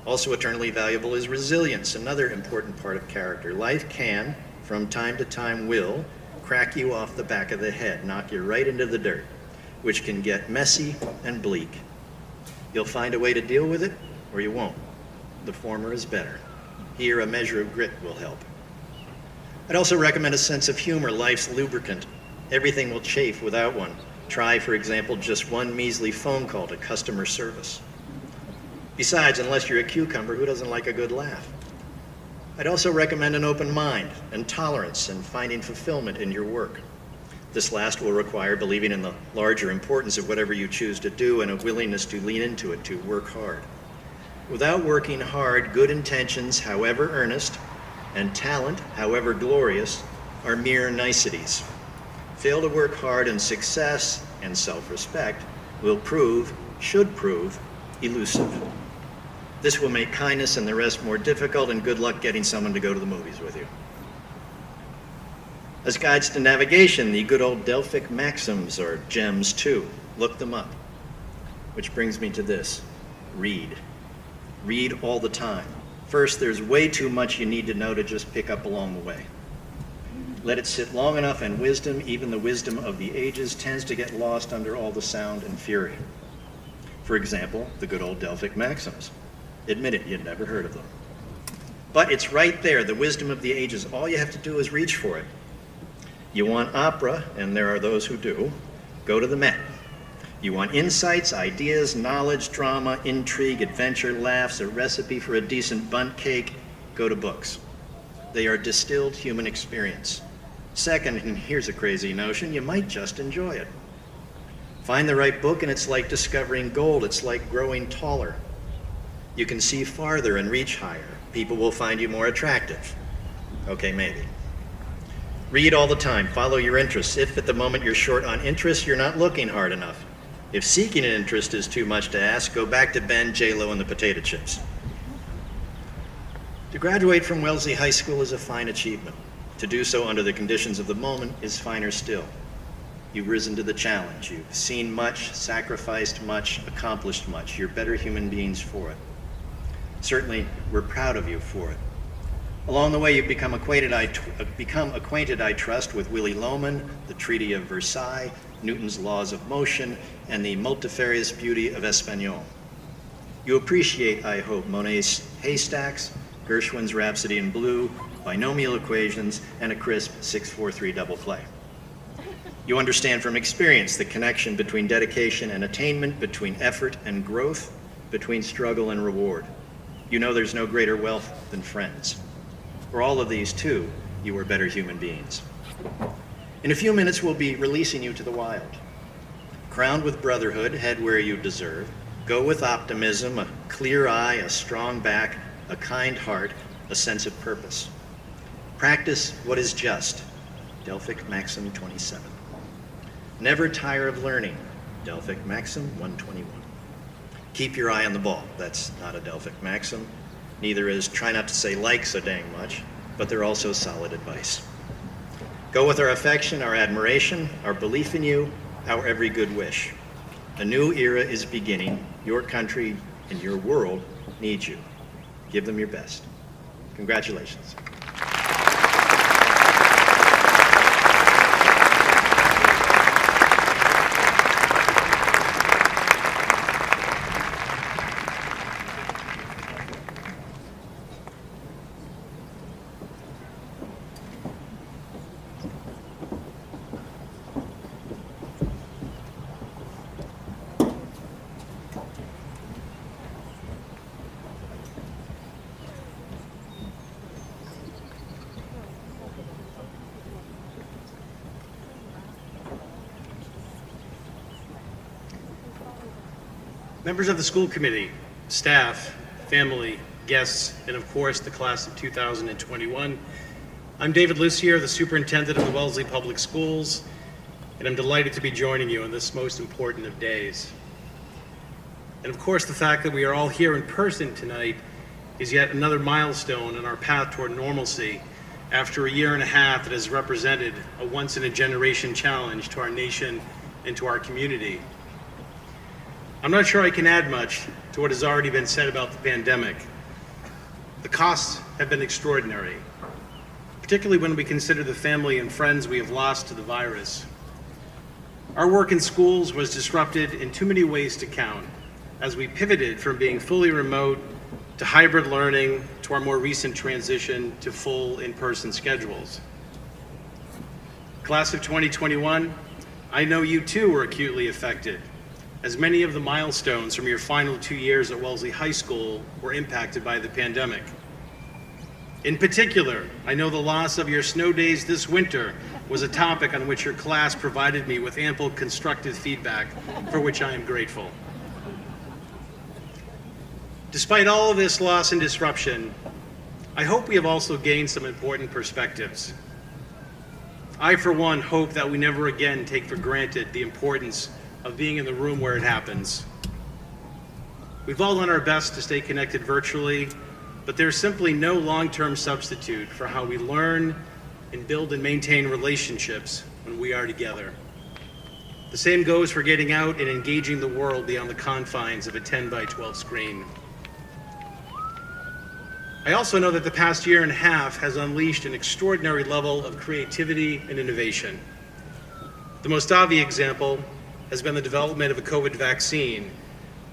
Also eternally valuable is resilience, another important part of character. Life can, from time to time will, crack you off the back of the head, knock you right into the dirt, which can get messy and bleak. You'll find a way to deal with it, or you won't. The former is better. Here, a measure of grit will help. I'd also recommend a sense of humor, life's lubricant. Everything will chafe without one. Try, for example, just one measly phone call to customer service. Besides, unless you're a cucumber, who doesn't like a good laugh? I'd also recommend an open mind and tolerance and finding fulfillment in your work. This last will require believing in the larger importance of whatever you choose to do and a willingness to lean into it, to work hard. Without working hard, good intentions, however earnest, and talent, however glorious, are mere niceties. Fail to work hard, and success and self-respect will prove, should prove, elusive. This will make kindness and the rest more difficult, and good luck getting someone to go to the movies with you. As guides to navigation, the good old Delphic maxims are gems too. Look them up. Which brings me to this: read. Read all the time. First, there's way too much you need to know to just pick up along the way. Let it sit long enough, and wisdom, even the wisdom of the ages, tends to get lost under all the sound and fury. For example, the good old Delphic maxims. Admit it, you'd never heard of them. But it's right there, the wisdom of the ages. All you have to do is reach for it. You want opera, and there are those who do, go to the Met. You want insights, ideas, knowledge, drama, intrigue, adventure, laughs, a recipe for a decent bundt cake, go to books. They are distilled human experience. Second, and here's a crazy notion, you might just enjoy it. Find the right book and it's like discovering gold. It's like growing taller. You can see farther and reach higher. People will find you more attractive. Okay, maybe. Read all the time, follow your interests. If at the moment you're short on interest, you're not looking hard enough. If seeking an interest is too much to ask, go back to Ben, J-Lo, and the potato chips. To graduate from Wellesley High School is a fine achievement. To do so under the conditions of the moment is finer still. You've risen to the challenge. You've seen much, sacrificed much, accomplished much. You're better human beings for it. Certainly, we're proud of you for it. Along the way, you've become acquainted, I trust, with Willy Loman, the Treaty of Versailles, Newton's laws of motion, and the multifarious beauty of Espanol. You appreciate, I hope, Monet's haystacks, Gershwin's Rhapsody in Blue, binomial equations, and a crisp 6-4-3 double play. You understand from experience the connection between dedication and attainment, between effort and growth, between struggle and reward. You know there's no greater wealth than friends. For all of these too, you are better human beings. In a few minutes, we'll be releasing you to the wild. Crowned with brotherhood, head where you deserve. Go with optimism, a clear eye, a strong back, a kind heart, a sense of purpose. Practice what is just. Delphic Maxim 27. Never tire of learning. Delphic Maxim 121. Keep your eye on the ball. That's not a Delphic Maxim. Neither is try not to say like so dang much, but they're also solid advice. Go with our affection, our admiration, our belief in you, our every good wish. A new era is beginning. Your country and your world need you. Give them your best. Congratulations.
Members of the school committee, staff, family, guests, and of course the class of 2021, I'm David Lucier, the superintendent of the Wellesley Public Schools, and I'm delighted to be joining you on this most important of days. And of course the fact that we are all here in person tonight is yet another milestone on our path toward normalcy after a year and a half that has represented a once-in-a-generation challenge to our nation and to our community. I'm not sure I can add much to what has already been said about the pandemic. The costs have been extraordinary, particularly when we consider the family and friends we have lost to the virus. Our work in schools was disrupted in too many ways to count as we pivoted from being fully remote to hybrid learning to our more recent transition to full in-person schedules. Class of 2021, I know you too were acutely affected, as many of the milestones from your final 2 years at Wellesley High School were impacted by the pandemic. In particular, I know the loss of your snow days this winter was a topic on which your class provided me with ample constructive feedback, for which I am grateful. Despite all of this loss and disruption, I hope we have also gained some important perspectives. I, for one, hope that we never again take for granted the importance of being in the room where it happens. We've all done our best to stay connected virtually, but there's simply no long-term substitute for how we learn and build and maintain relationships when we are together. The same goes for getting out and engaging the world beyond the confines of a 10-by-12 screen. I also know that the past year and a half has unleashed an extraordinary level of creativity and innovation. The most obvious example has been the development of a COVID vaccine,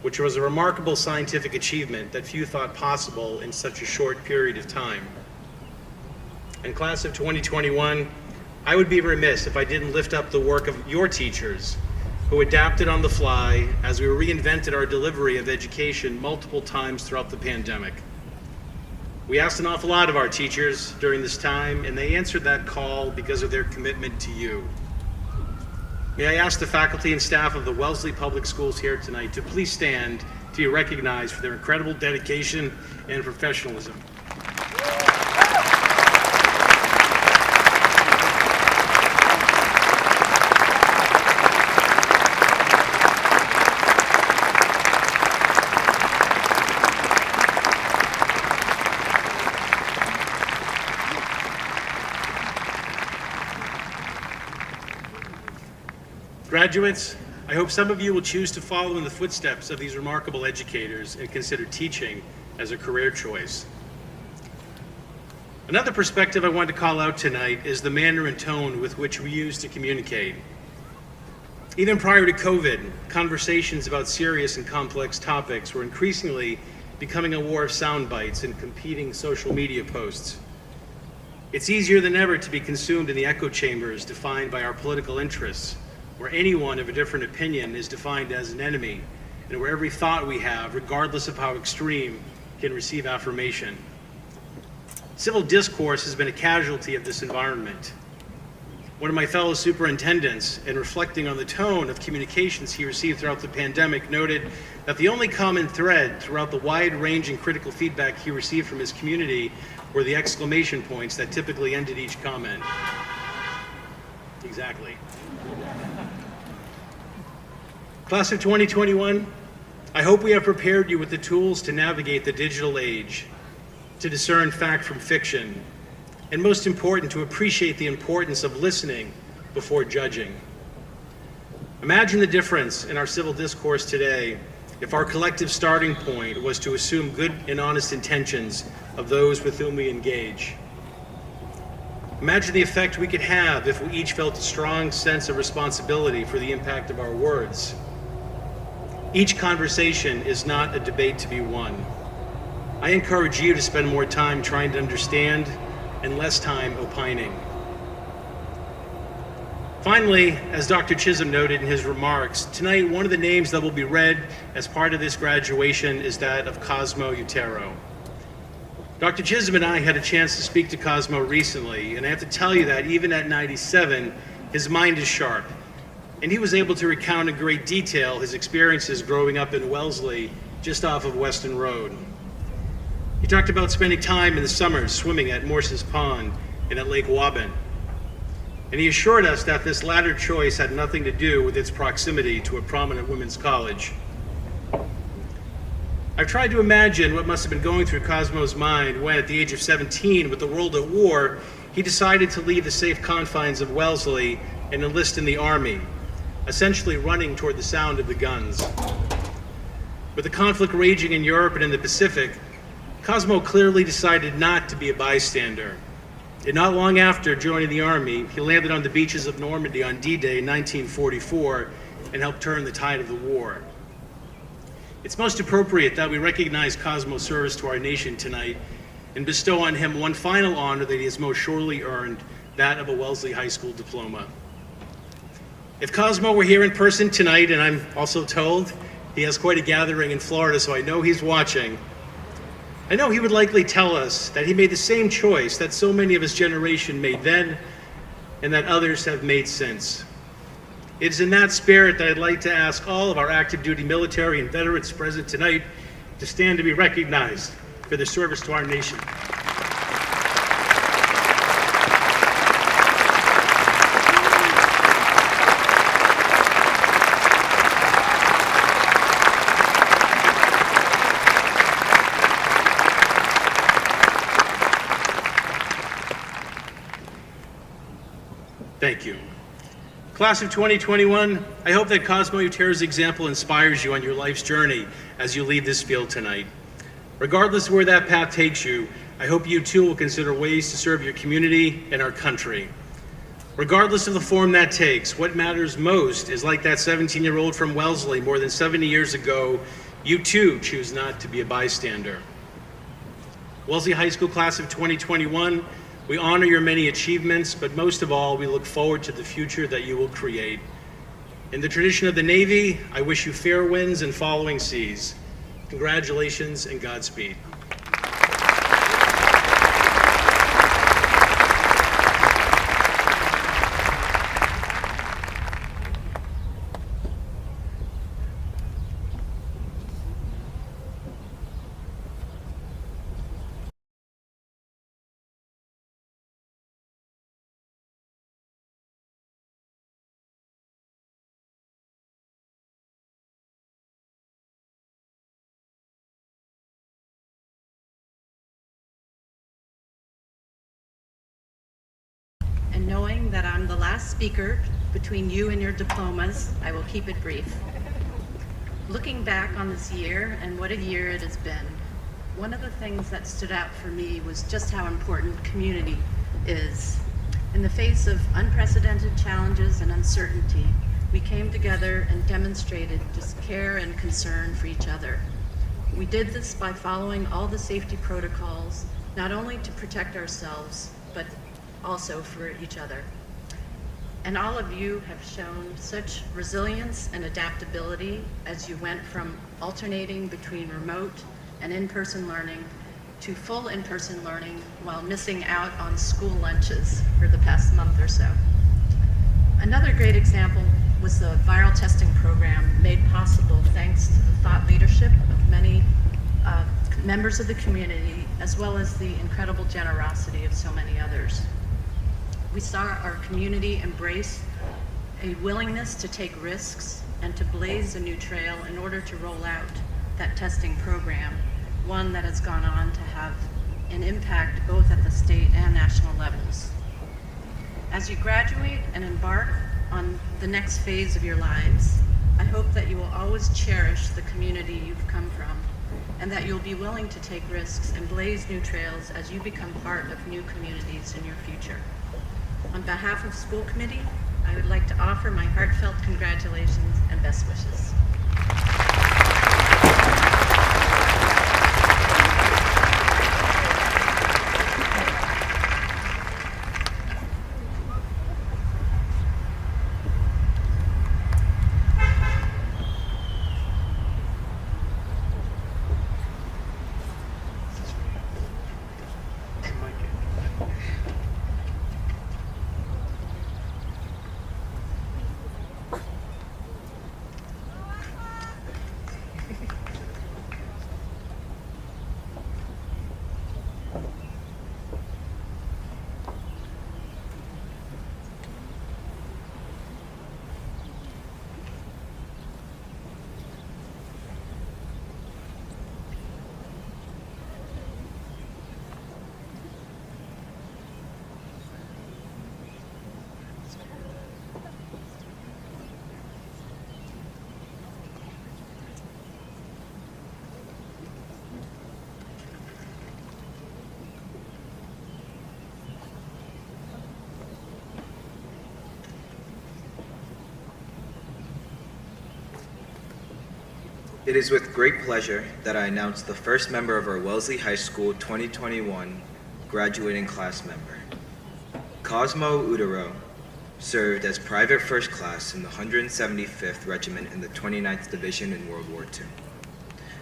which was a remarkable scientific achievement that few thought possible in such a short period of time. In class of 2021, I would be remiss if I didn't lift up the work of your teachers, who adapted on the fly as we reinvented our delivery of education multiple times throughout the pandemic. We asked an awful lot of our teachers during this time, and they answered that call because of their commitment to you. May I ask the faculty and staff of the Wellesley Public Schools here tonight to please stand to be recognized for their incredible dedication and professionalism. Graduates, I hope some of you will choose to follow in the footsteps of these remarkable educators and consider teaching as a career choice. Another perspective I want to call out tonight is the manner and tone with which we use to communicate. Even prior to COVID, conversations about serious and complex topics were increasingly becoming a war of sound bites and competing social media posts. It's easier than ever to be consumed in the echo chambers defined by our political interests, where anyone of a different opinion is defined as an enemy, and where every thought we have, regardless of how extreme, can receive affirmation. Civil discourse has been a casualty of this environment. One of my fellow superintendents, in reflecting on the tone of communications he received throughout the pandemic, noted that the only common thread throughout the wide-ranging critical feedback he received from his community were the exclamation points that typically ended each comment. Exactly. Class of 2021, I hope we have prepared you with the tools to navigate the digital age, to discern fact from fiction, and most important, to appreciate the importance of listening before judging. Imagine the difference in our civil discourse today if our collective starting point was to assume good and honest intentions of those with whom we engage. Imagine the effect we could have if we each felt a strong sense of responsibility for the impact of our words. Each conversation is not a debate to be won. I encourage you to spend more time trying to understand and less time opining. Finally, as Dr. Chisholm noted in his remarks, tonight one of the names that will be read as part of this graduation is that of Cosmo Utero. Dr. Chisholm and I had a chance to speak to Cosmo recently, and I have to tell you that even at 97, his mind is sharp, and he was able to recount in great detail his experiences growing up in Wellesley, just off of Weston Road. He talked about spending time in the summers swimming at Morse's Pond and at Lake Waban. And he assured us that this latter choice had nothing to do with its proximity to a prominent women's college. I've tried to imagine what must have been going through Cosmo's mind when, at the age of 17, with the world at war, he decided to leave the safe confines of Wellesley and enlist in the Army, essentially running toward the sound of the guns. With the conflict raging in Europe and in the Pacific, Cosmo clearly decided not to be a bystander. And not long after joining the Army, he landed on the beaches of Normandy on D-Day in 1944 and helped turn the tide of the war. It's most appropriate that we recognize Cosmo's service to our nation tonight and bestow on him one final honor that he has most surely earned, that of a Wellesley High School diploma. If Cosmo were here in person tonight, and I'm also told he has quite a gathering in Florida, so I know he's watching, I know he would likely tell us that he made the same choice that so many of his generation made then and that others have made since. It is in that spirit that I'd like to ask all of our active duty military and veterans present tonight to stand to be recognized for their service to our nation. Thank you. Class of 2021, I hope that Cosmo Utero's example inspires you on your life's journey as you leave this field tonight. Regardless of where that path takes you, I hope you too will consider ways to serve your community and our country. Regardless of the form that takes, what matters most is, like that 17-year-old from Wellesley more than 70 years ago, you too choose not to be a bystander. Wellesley High School Class of 2021, we honor your many achievements, but most of all, we look forward to the future that you will create. In the tradition of the Navy, I wish you fair winds and following seas. Congratulations and Godspeed.
And knowing that I'm the last speaker between you and your diplomas, I will keep it brief. Looking back on this year, and what a year it has been, one of the things that stood out for me was just how important community is. In the face of unprecedented challenges and uncertainty, we came together and demonstrated just care and concern for each other. We did this by following all the safety protocols, not only to protect ourselves, but also for each other. And all of you have shown such resilience and adaptability as you went from alternating between remote and in-person learning to full in-person learning while missing out on school lunches for the past month or so. Another great example was the viral testing program made possible thanks to the thought leadership of many members of the community, as well as the incredible generosity of so many others. We saw our community embrace a willingness to take risks and to blaze a new trail in order to roll out that testing program, one that has gone on to have an impact both at the state and national levels. As you graduate and embark on the next phase of your lives, I hope that you will always cherish the community you've come from, and that you'll be willing to take risks and blaze new trails as you become part of new communities in your future. On behalf of school committee, I would like to offer my heartfelt congratulations and best wishes.
It is with great pleasure that I announce the first member of our Wellesley High School 2021 graduating class member. Cosmo Udaro served as Private First Class in the 175th Regiment in the 29th Division in World War II.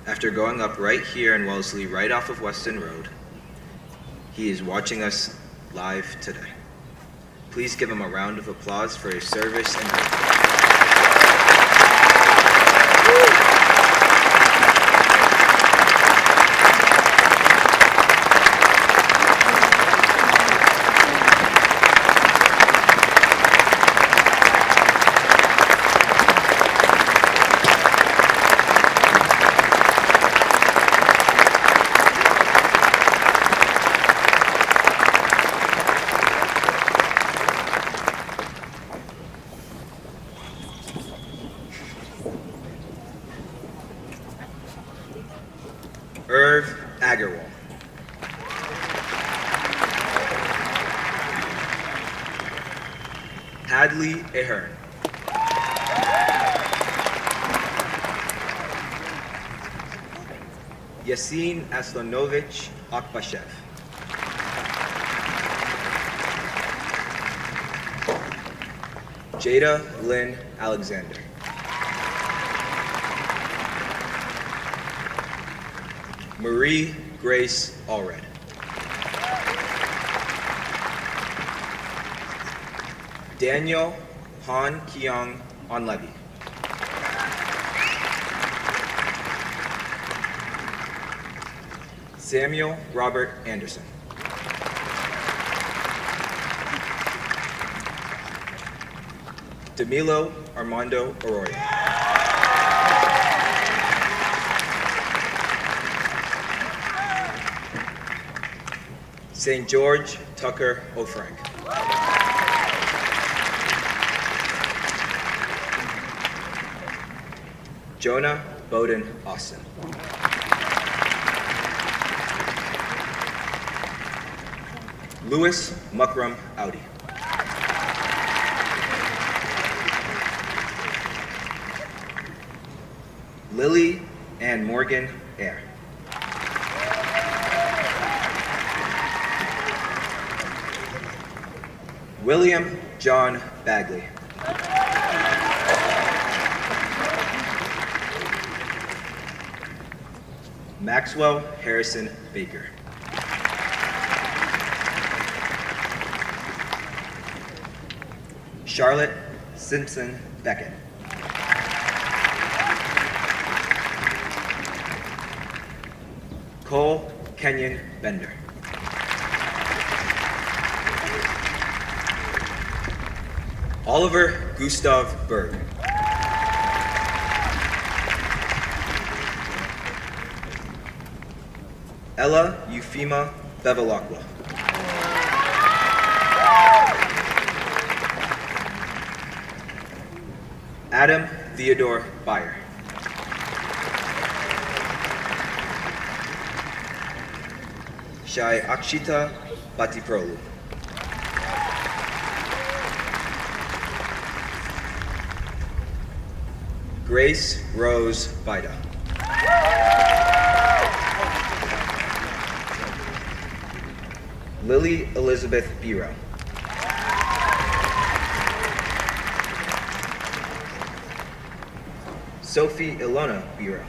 After growing up right here in Wellesley, right off of Weston Road, he is watching us live today. Please give him a round of applause for his service and Agarwal. Hadley Ahern. Yasin Aslanovich Akbashev. Jada Lynn Alexander. Marie Grace Allred. Daniel Han Kyung Onlevy. Samuel Robert Anderson. Demilo Armando Arroyo. St. George Tucker O'Frank. Jonah Bowden Austin. Louis Mukram Audi. Lily Ann Morgan Air. William John Bagley. Maxwell Harrison Baker. Charlotte Simpson Beckett. Cole Kenyon Bender. Oliver Gustav Berg. Ella Euphema Bevilacqua. Adam Theodore Beyer. Shai Akshita Batiprolu. Grace Rose Vida. Lily Elizabeth Biro. Sophie Ilona Biro.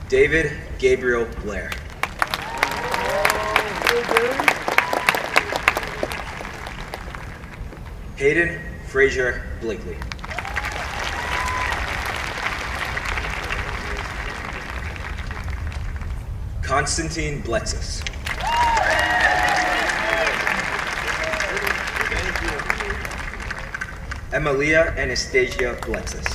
David Gabriel Blair. Hayden Frazier Blakely. Constantine Blexus. Emilia Anastasia Blexus.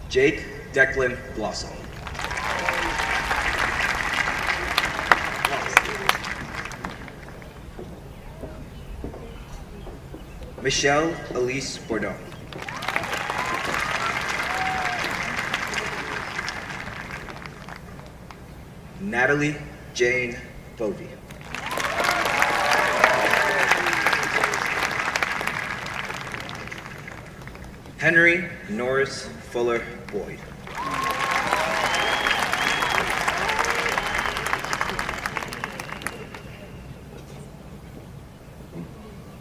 Jake Declan Blossom. Michelle Elise Bourdon. Natalie Jane Bovey. Henry Norris Fuller Boyd.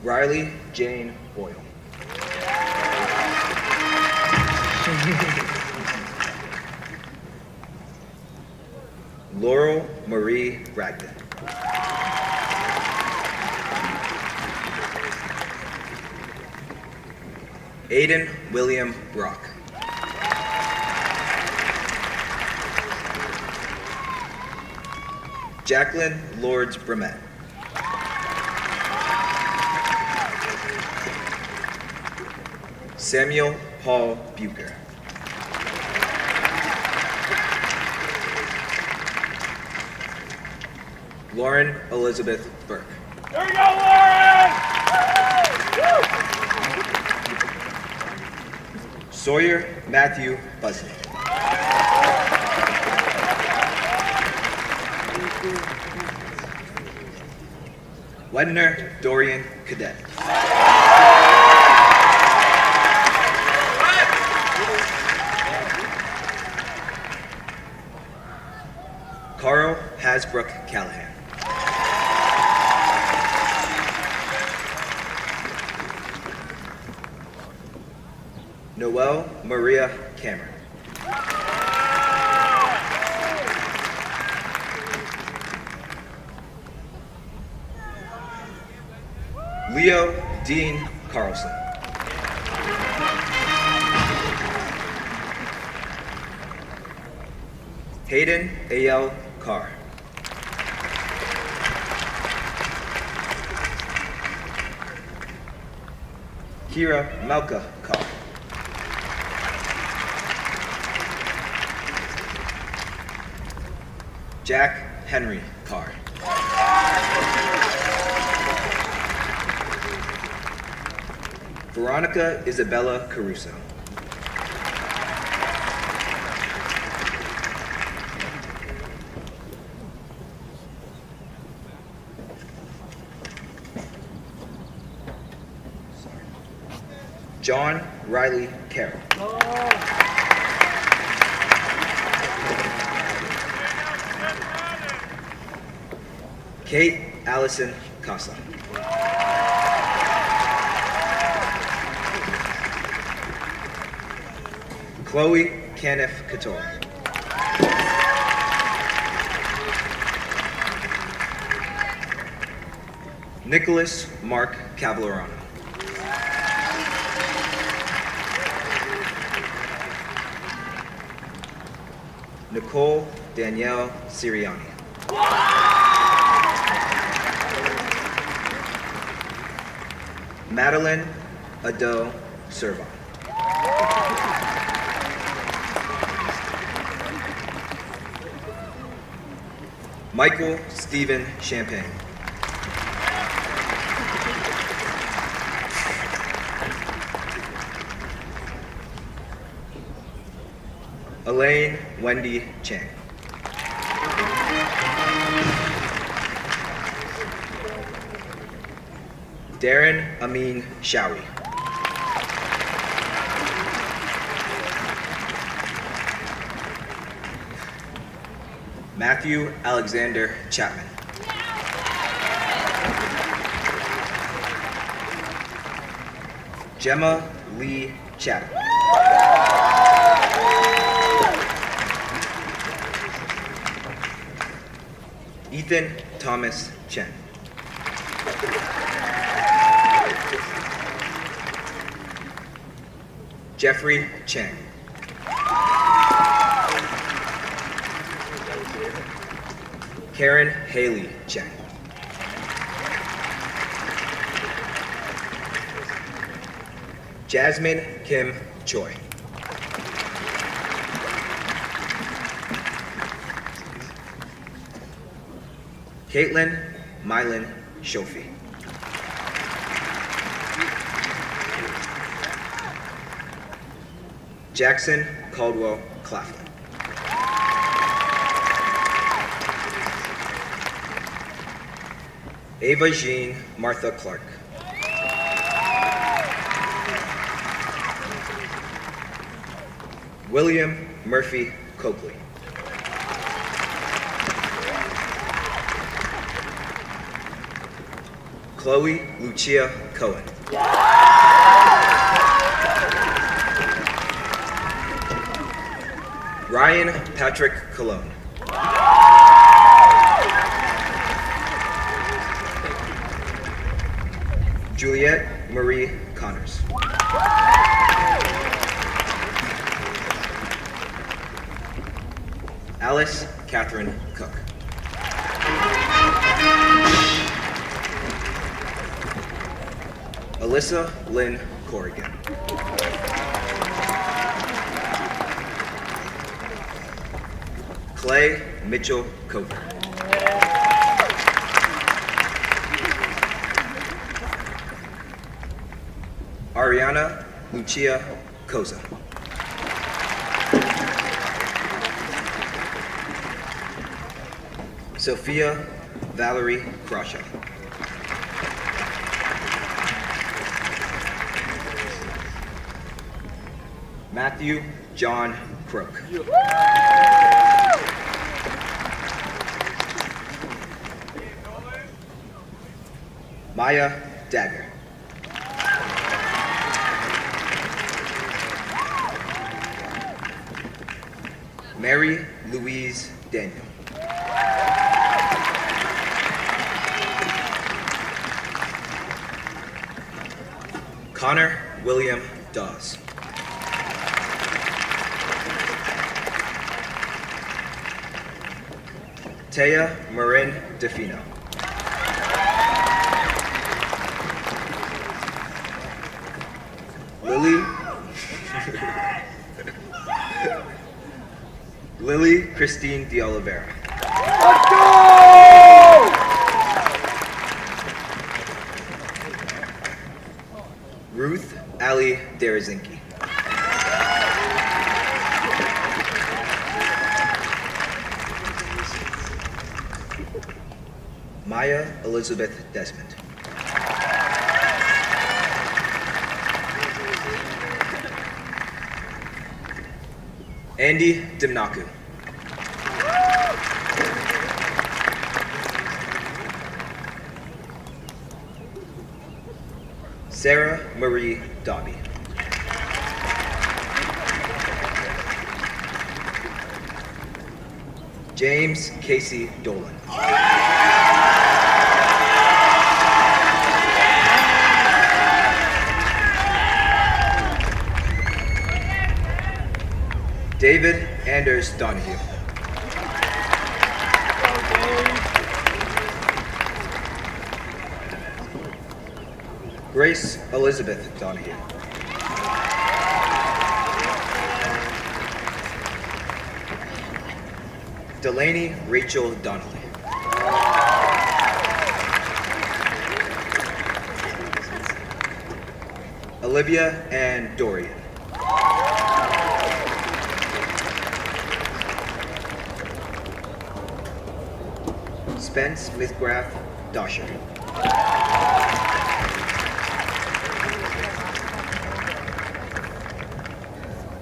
Riley Jane Boyle. Laurel Marie Bragdon. Aiden William Brock. Jacqueline Lords Brumet. Samuel Paul Bucher. Lauren Elizabeth Burke.
There you go, Lauren!
Sawyer Matthew Busley. Wedner Dorian Cadet. Carl Hasbrook Callahan. Noelle Maria Cameron. Leo Dean Carlson. Hayden A.L. Carr. Kira Malka Carr. Jack Henry Carr. Veronica Isabella Caruso. John Riley Carroll. Kate Allison Casa. Chloe Caniff Couture. Nicholas Mark Cavalerano. Nicole Danielle Siriani. Madeline Ado Servan. Michael Stephen Champagne. Elaine Wendy Chang. Darren Amin Shawi. Matthew Alexander Chapman. Gemma Lee Chatham. Ethan Thomas Chen. Jeffrey Chang. Karen Haley Chang. Jasmine Kim Choi. Caitlin Mylan Shofi. Jackson Caldwell Claflin. Ava Jean Martha Clark. William Murphy Coakley. Chloe Lucia Cohen. Ryan Patrick Cologne. Juliette Marie Connors. Alice Catherine Cook. Alyssa Lynn Corrigan. Clay Mitchell Cover. Ariana Lucia Koza. Sophia Valerie Krasha. Matthew John Crook. Maya Dagger. Mary Louise Daniel. Connor William Dawes. Taya Marin Defino. Lily Christine De Oliveira.
Let's go!
Ruth Ali Derazinski. Maya Elizabeth Desmond. Andy Dimnaku. Sarah Marie Dobby. James Casey Dolan. David Anders Donahue. Grace Elizabeth Donahue. Delaney Rachel Donnelly. Olivia Ann Dorian. Spence Smithgraf Dosher.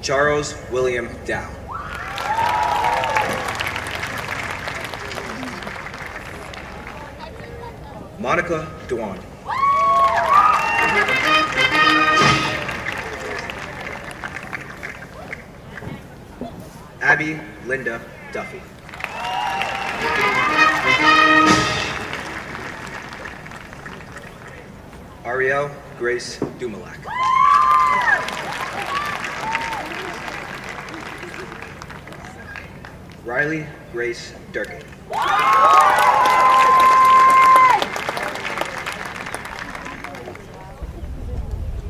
Charles William Dow. Monica Dwan. Abby Linda Duffy. Ariel Grace Dumalak. Riley Grace Durkin.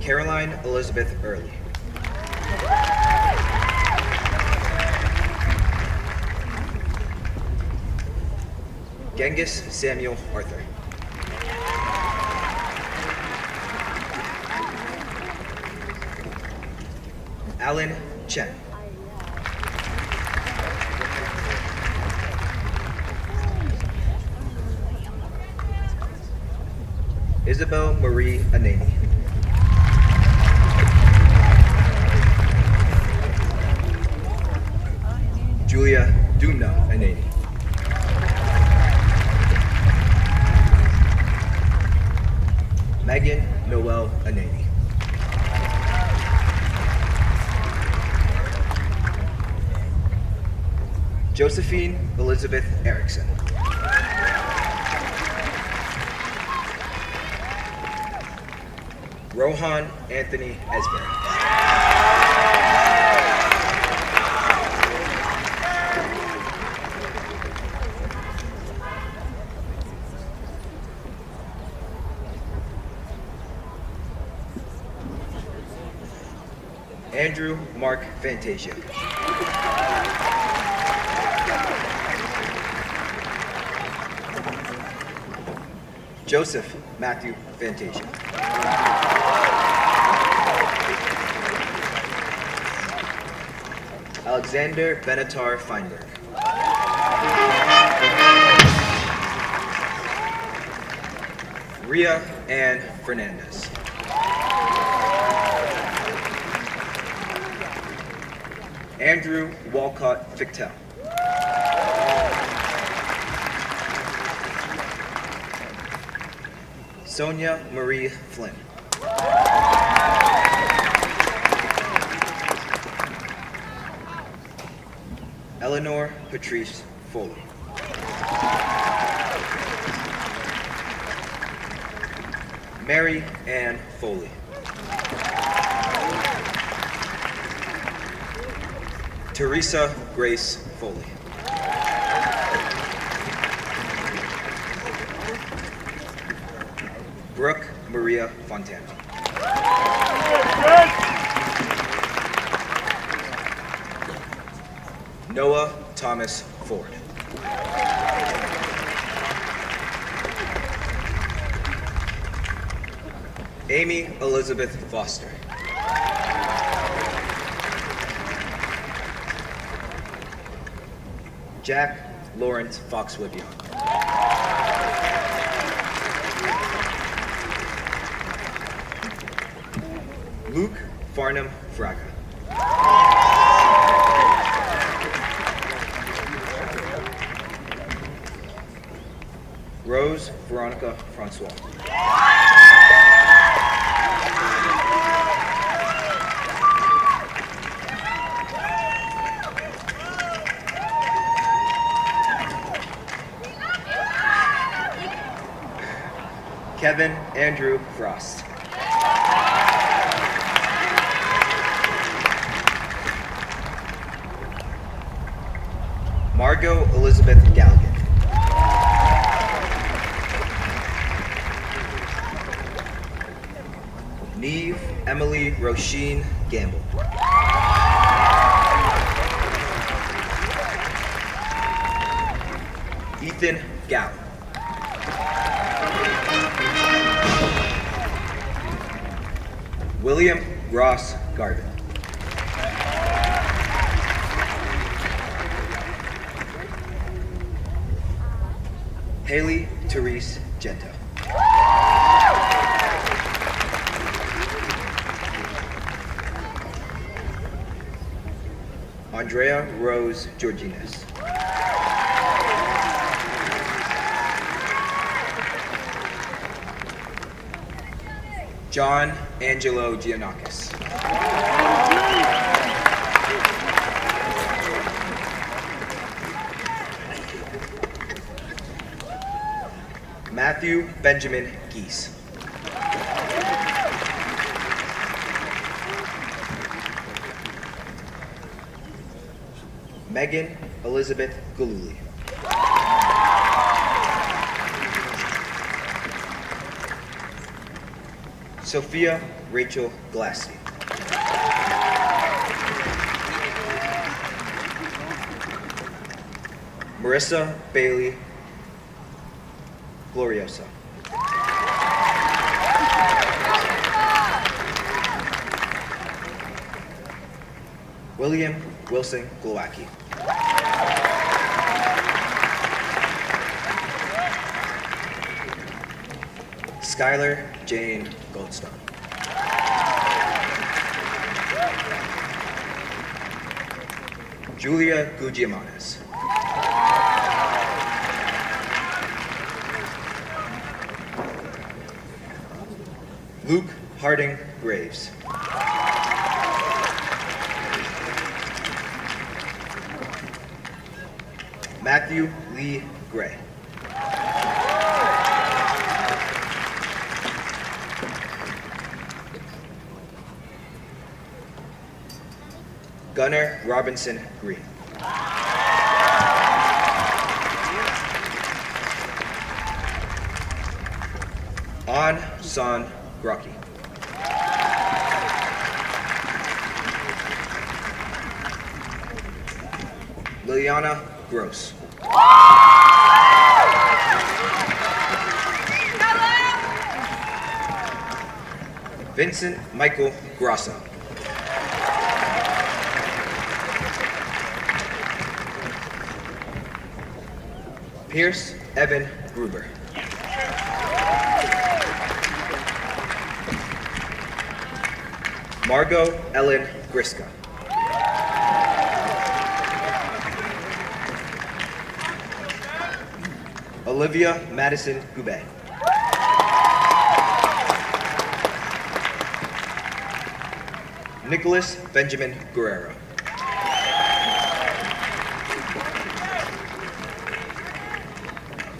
Caroline Elizabeth Early. Genghis Samuel Arthur. Alan Chen. Isabel Marie Anani. Julia Dumna Anani. Megan Noel Anani. Josephine Elizabeth Erickson. Rohan Anthony Esber. Andrew Mark Fantasia. Joseph Matthew Fantasia. Alexander Benatar Feinberg. Ria Ann Fernandez. Andrew Walcott Fictel. Sonia Marie Flynn. Eleanor Patrice Foley. Mary Ann Foley. Teresa Grace Foley. Brooke Maria Fontana. Noah Thomas Ford. Amy Elizabeth Foster. Jack Lawrence Foxwood Young. Luke Farnham Fraga. Rose Veronica Francois. Kevin Andrew Frost. Margot Elizabeth Galligan. Neve Emily Roisin Gamble. Ethan Gow. William Ross Garvin. Haley Therese Gento. Andrea Rose Georgines. John Angelo Giannakis. Matthew Benjamin Geese. Megan Elizabeth Galuli. Sophia Rachel Glassy. Marissa Bailey Glorioso. William Wilson Glowacki. Skylar Jane Goldstone. Julia Gugiamanes. Luke Harding Graves. Matthew Lee Gray. Gunnar Robinson Green. An San Grocky. Liliana Gross. Vincent Michael Grosso. Pierce Evan Gruber. Margot Ellen Griska. Olivia Madison Goubet. Nicholas Benjamin Guerrero.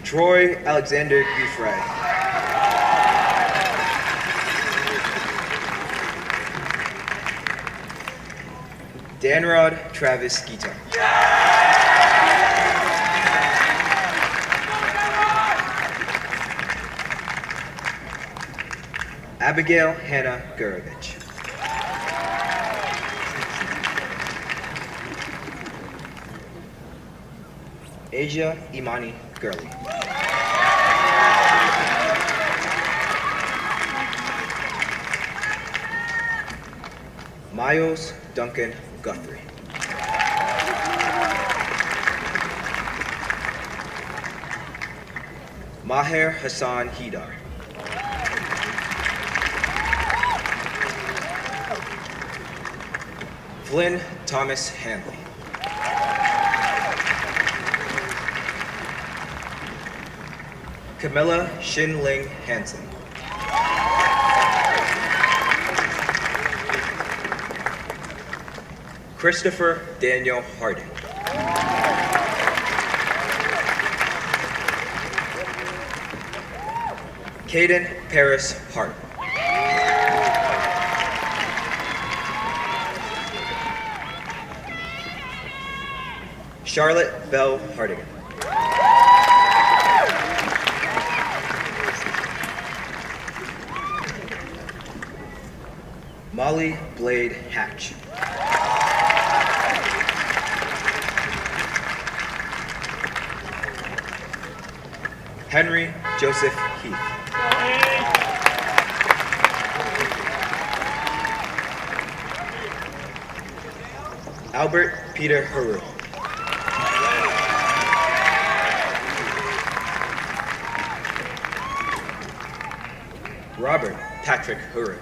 Troy Alexander Dufresne. Danrod Travis Gito. Abigail Hannah Gurovich. Asia Imani Gurley. Miles Duncan Guthrie. Maher Hassan Hidar. Flynn Thomas Hanley. Camilla Shin Ling Hansen. Christopher Daniel Harding. Caden Paris Hart. Charlotte Bell Hardigan. Molly Blade Hatch. Henry Joseph Heath. Albert Peter Haru. Robert Patrick Haru.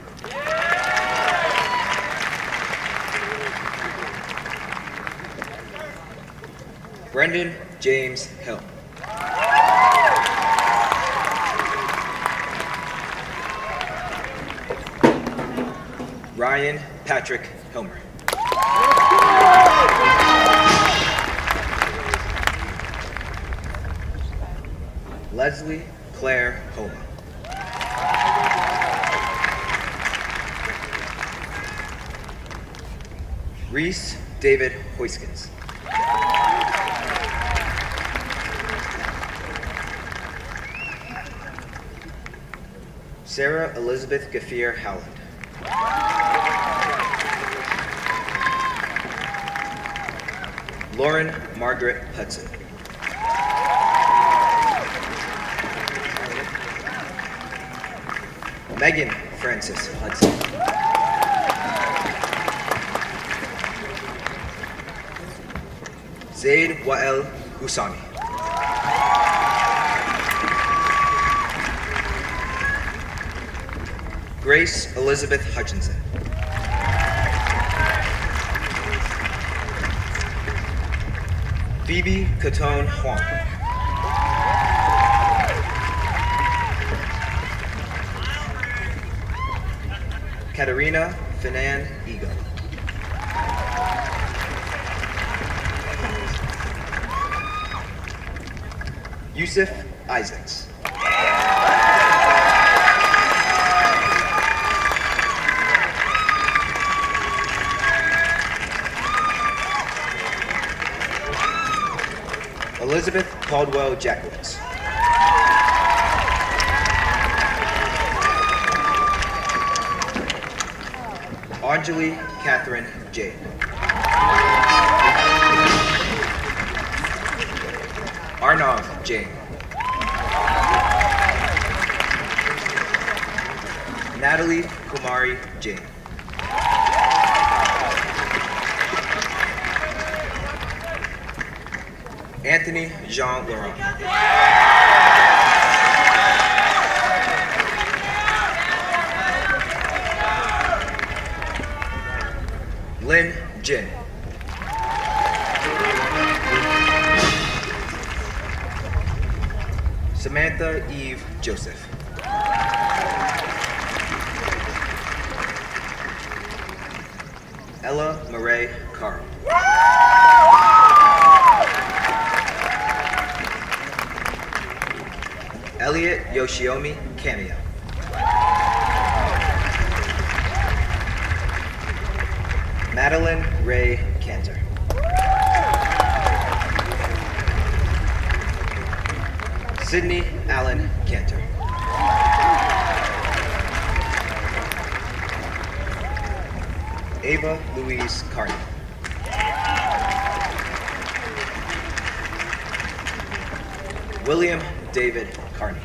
Brendan James Hill. Ryan Patrick Hilmer. Leslie Claire Homa. Reese David Hoiskins. Sarah Elizabeth Gaffier Howland. Lauren Margaret Hudson. Megan Francis Hudson. Zaid Wael Husani. Grace Elizabeth Hutchinson. Phoebe Catone Huang. Katerina Finan Ego. Yusuf Isaacs. Elizabeth Caldwell Jackowitz. Anjali Catherine Jade. Arnav Jane. Natalie Kumari Jane. Anthony Jean Laurent. Lynn Jin. Samantha Eve Joseph. Ella Murray Carl. Elliot Yoshiomi Cameo. Madeline Ray Cantor. Sydney Allen Cantor. Ava Louise Carney. William David Carney.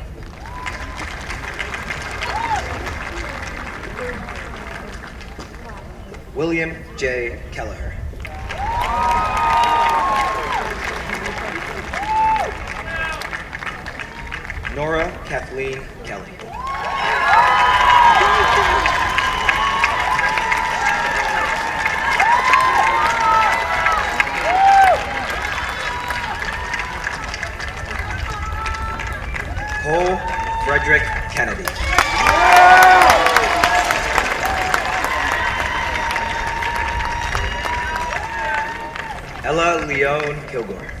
William J. Kelleher. Nora Kathleen Kelly. Cole Frederick Kennedy. Ella Leone Kilgore.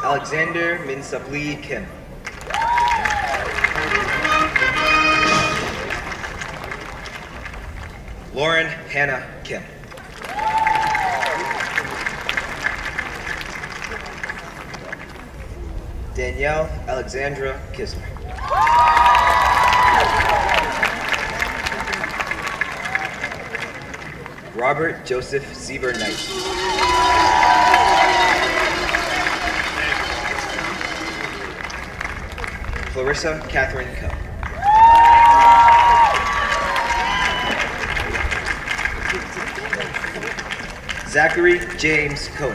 Alexander Minsapli Kim. Lauren Hannah Kim. Danielle Alexandra Kisner. Robert Joseph Sieber Knight. Clarissa Catherine Coe. Zachary James Cohen.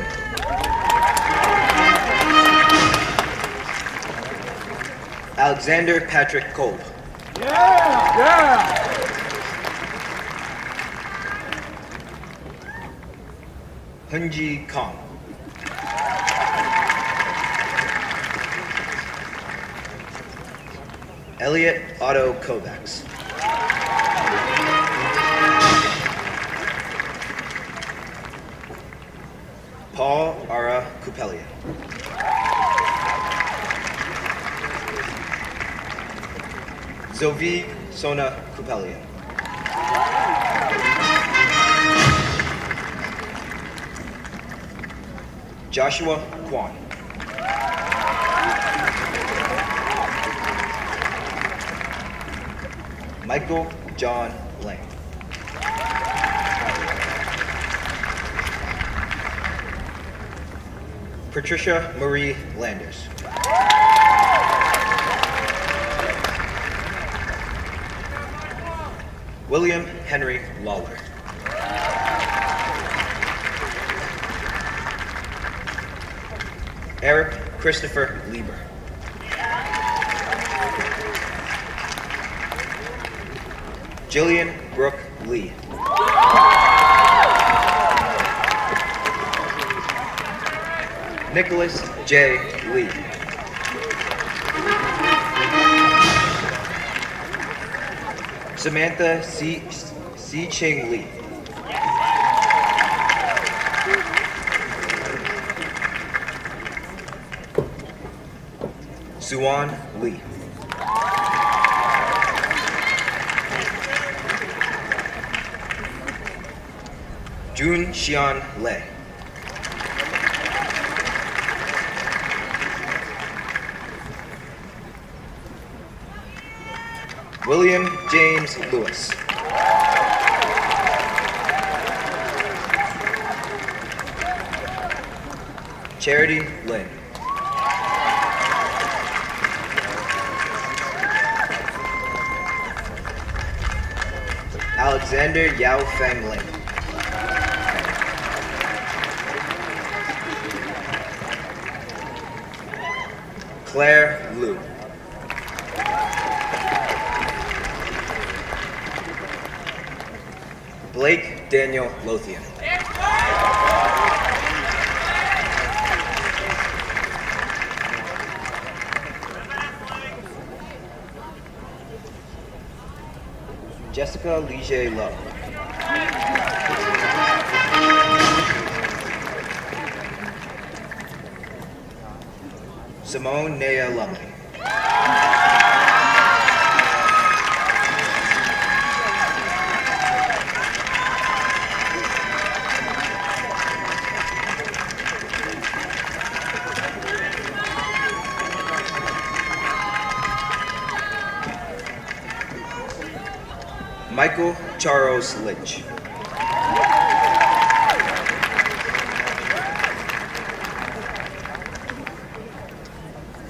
Alexander Patrick Kolb.
Yeah!
Hunji Kong. Elliot Otto Kovacs. Paul Ara Kupelia. Zovi Sona Kupelia. Joshua Kwan. Michael John Lang. Patricia Marie Landers. William Henry Lawler. Eric Christopher Lieber. Jillian Brooke Lee. Nicholas J. Lee. Samantha C. Ching Lee. Suan Lee. Jun Xian Lei. William James Lewis. Charity Lynn. Alexander Yao Feng Lin. Claire Liu. Blake Daniel Lothian. Jessica Lige Lowe. Simone Nea Lumley. Michael Charles Lynch.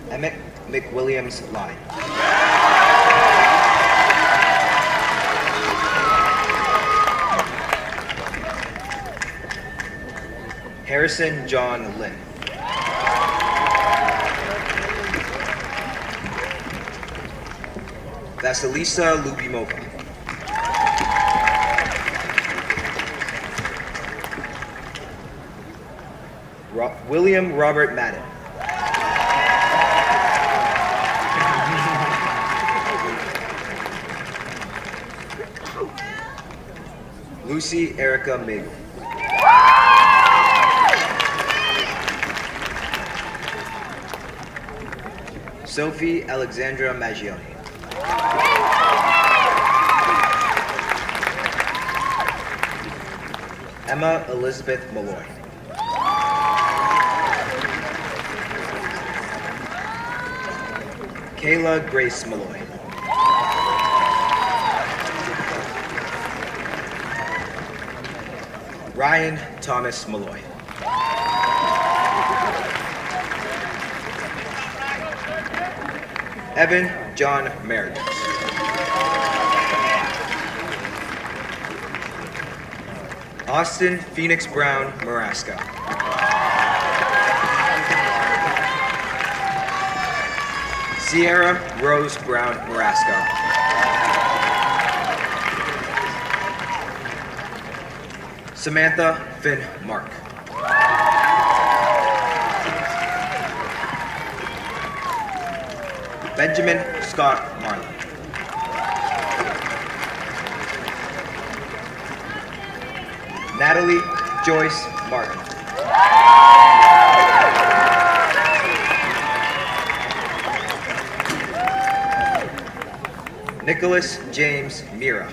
Emmett McWilliams Line. Harrison John Lynn. Vasilisa Lubimova. William Robert Madden. Lucy Erica Mig. Sophie Alexandra Maggioni. Emma Elizabeth Malloy. Kayla Grace Malloy. Ryan Thomas Malloy. Evan John Meredith. Austin Phoenix Brown Marasco. Sierra Rose Brown Marasco. Samantha Finn Mark. Benjamin Scott Marlin. Natalie Joyce Martin. Nicholas James Mira.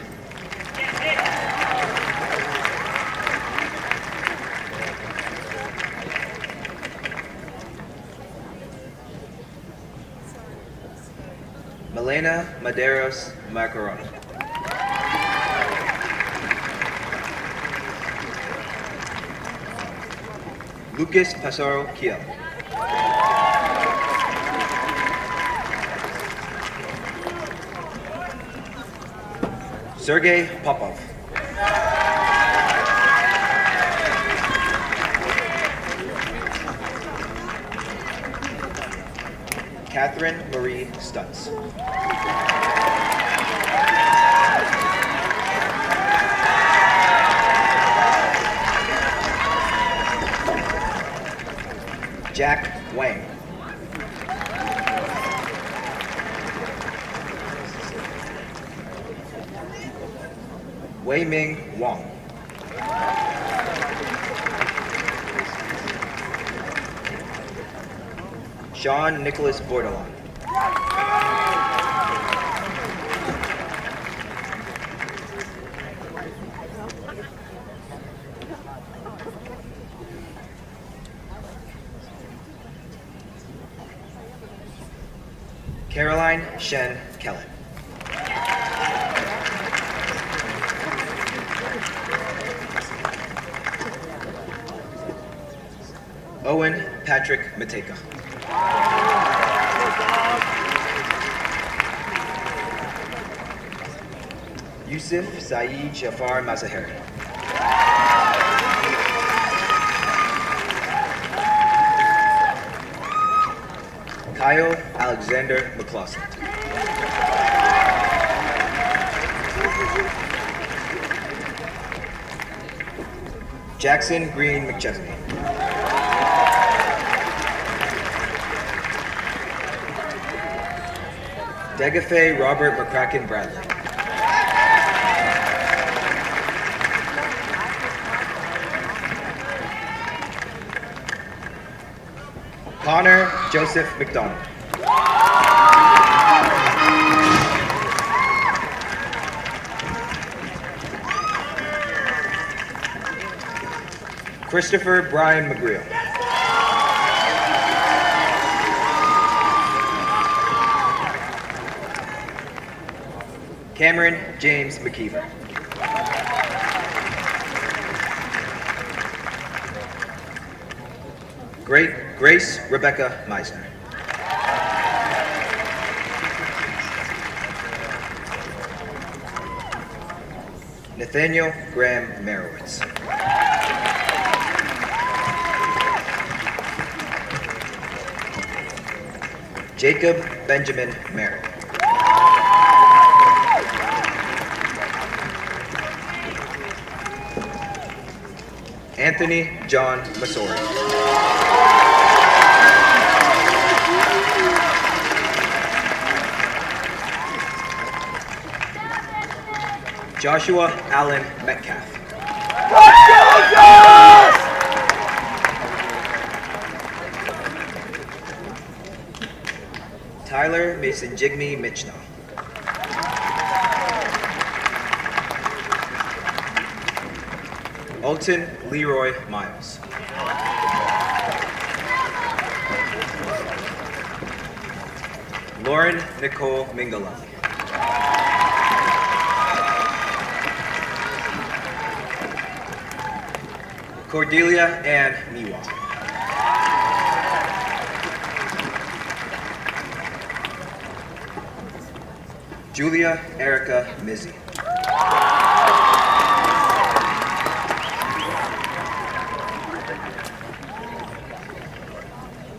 Milena Maderos Macaroni. Lucas Pasoro Kiel. Sergey Popov. Catherine Marie Stutz. Jack Wang. Wei Ming Wong. Sean Nicholas Bordelon. Caroline Shen Kellen. Owen Patrick Mateka. Yusuf Saeed Jafar Mazaheri. Kyle Alexander McCloskey. Jackson Green McChesney. Degafe Robert McCracken Bradley. Connor Joseph McDonald. Christopher Brian McGreal. Cameron James McKeever. Grace Rebecca Meisner. Nathaniel Graham Merowitz. Jacob Benjamin Merritt. Anthony John Masori. Joshua Allen Metcalf. Tyler Mason Jigme Michna. Alton Leroy Miles. Lauren Nicole Mingala. Cordelia Ann Miwa. Julia Erica Mizzi.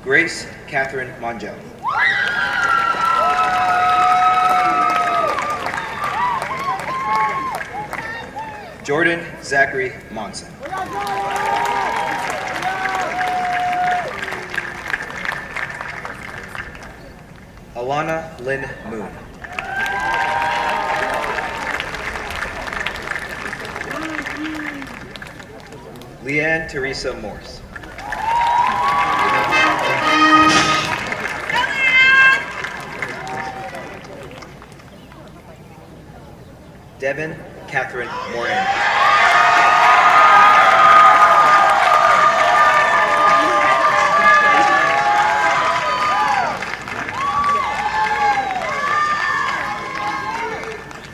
Grace Catherine Mongel. Jordan Zachary Monson. Alana Lynn Moon. Leanne Teresa Morse. Devin Catherine Moran.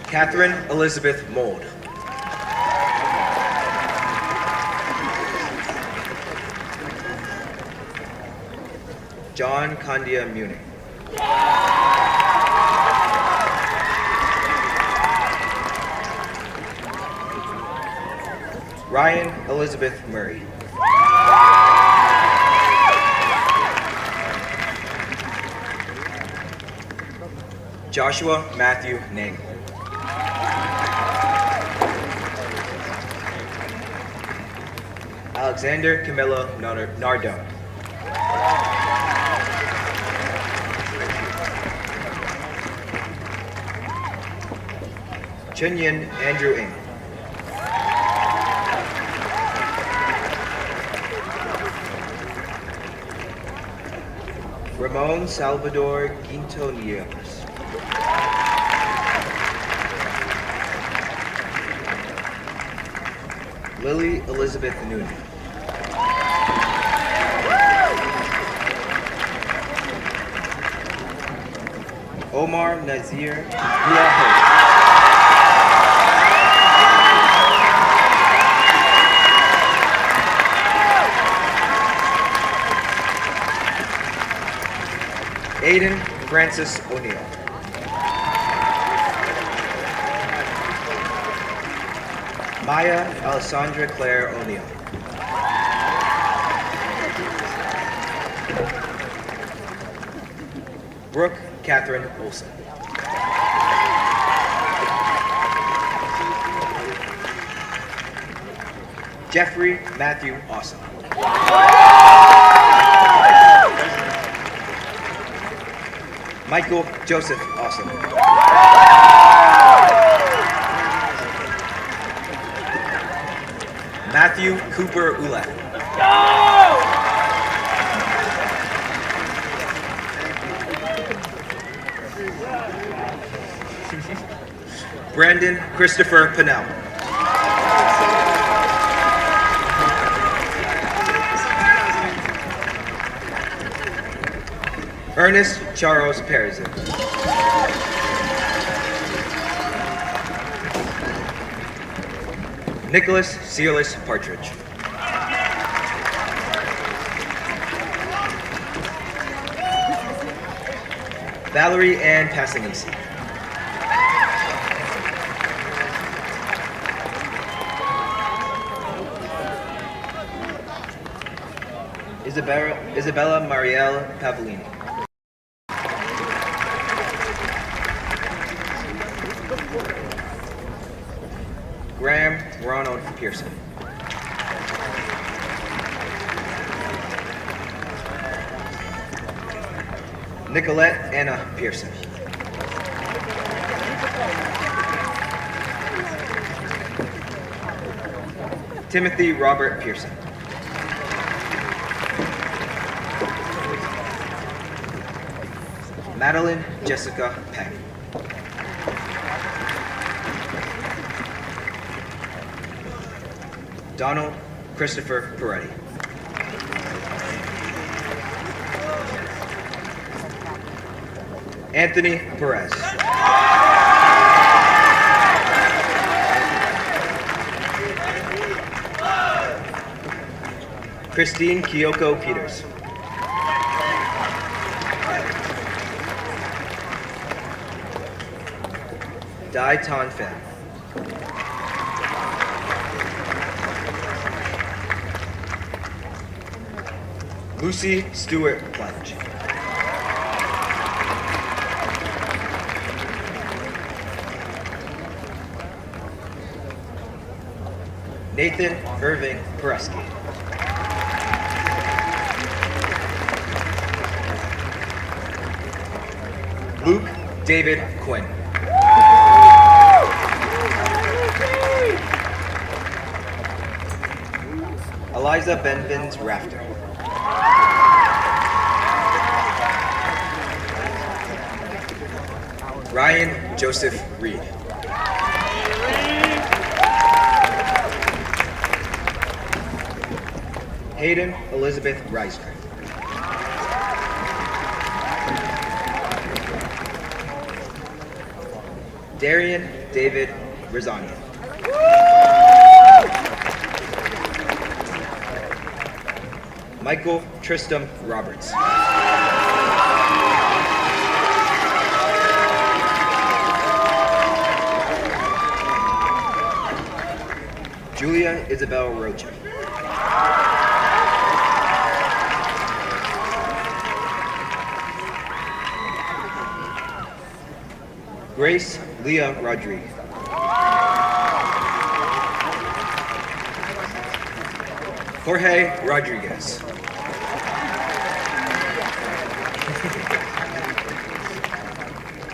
Catherine Elizabeth Mold. John Candia Munich. Ryan Elizabeth Murray. Joshua Matthew Nangle. Alexander Camilo Nardone. Chunyin Andrew Ng. Ramon Salvador Ginto Nieves. Lily Elizabeth Noonan. Omar Nazir Diaho. Aiden Francis O'Neill. Maya Alessandra Claire O'Neill. Brooke Catherine Olson. Jeffrey Matthew Awesome. Michael Joseph Awesome. Matthew Cooper Ulat. Brandon Christopher Pinnell. Ernest Charles Perizin. Nicholas Searless Partridge. Valerie Ann Passanisi. Isabella Marielle Pavlini. Graham Ronald Pearson. Nicolette Anna Pearson. Timothy Robert Pearson. Madeline Jessica Peng. Donald Christopher Peretti. Anthony Perez. Christine Kyoko Peters. Dai Tan Fan. Lucy Stewart Pledge. Nathan Irving Pereski. Luke David Quinn. Eliza Benvins Rafter. Ryan Joseph Reed. Hayden Elizabeth Reisner. Darian David Rizania. Michael Tristram Roberts. Julia Isabel Rocha. Grace Leah Rodriguez. Jorge Rodriguez.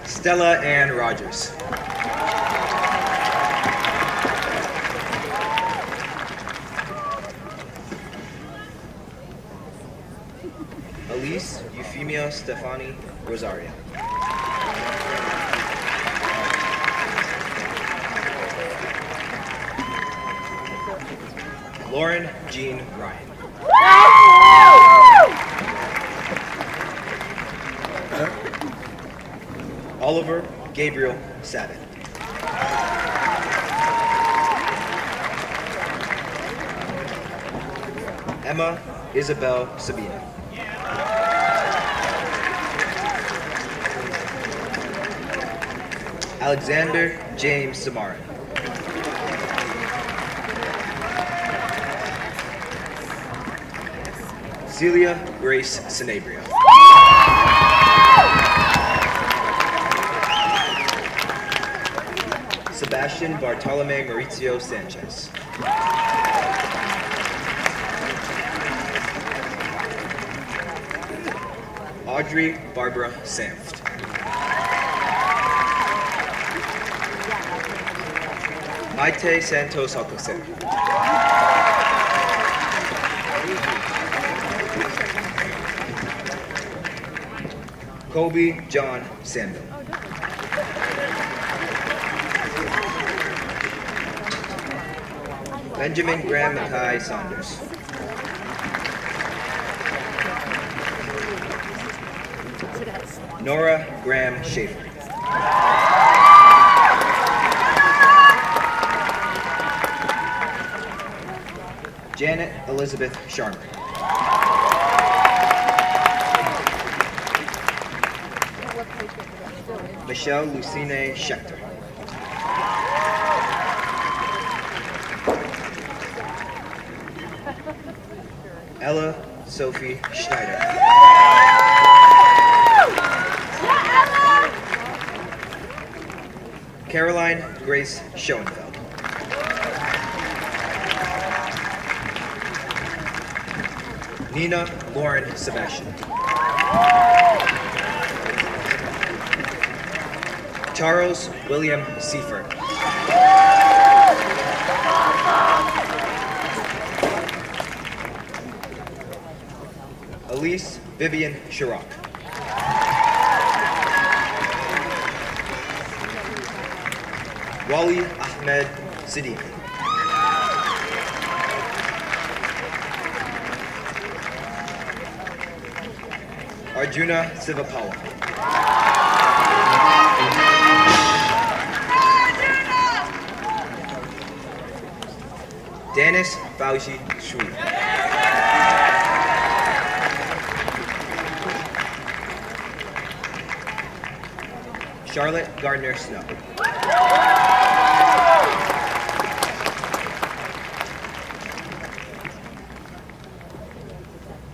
Stella Ann Rogers. Elise Euphemia Stefani Rosario. Lauren Jean Ryan. Oliver Gabriel Sabat. Emma Isabel Sabina. Alexander James Samara. Celia Grace Sanabria. Sebastian Bartolome Maurizio Sanchez. Audrey Barbara Sanft. Maite Santos Alcocer. Kobe John Sandville. Benjamin Graham Mackay Saunders. Nora Graham Schaefer. Janet Elizabeth Sharma. Michelle Lucine Schechter. Ella Sophie Schneider. Caroline Grace Schoenfeld. Nina Lauren Sebastian. Charles William Seifert. Elise Vivian Chirac. Wali Ahmed Siddiqui. Arjuna Sivapala. Danis Fauji Shui. Charlotte Gardner Snow.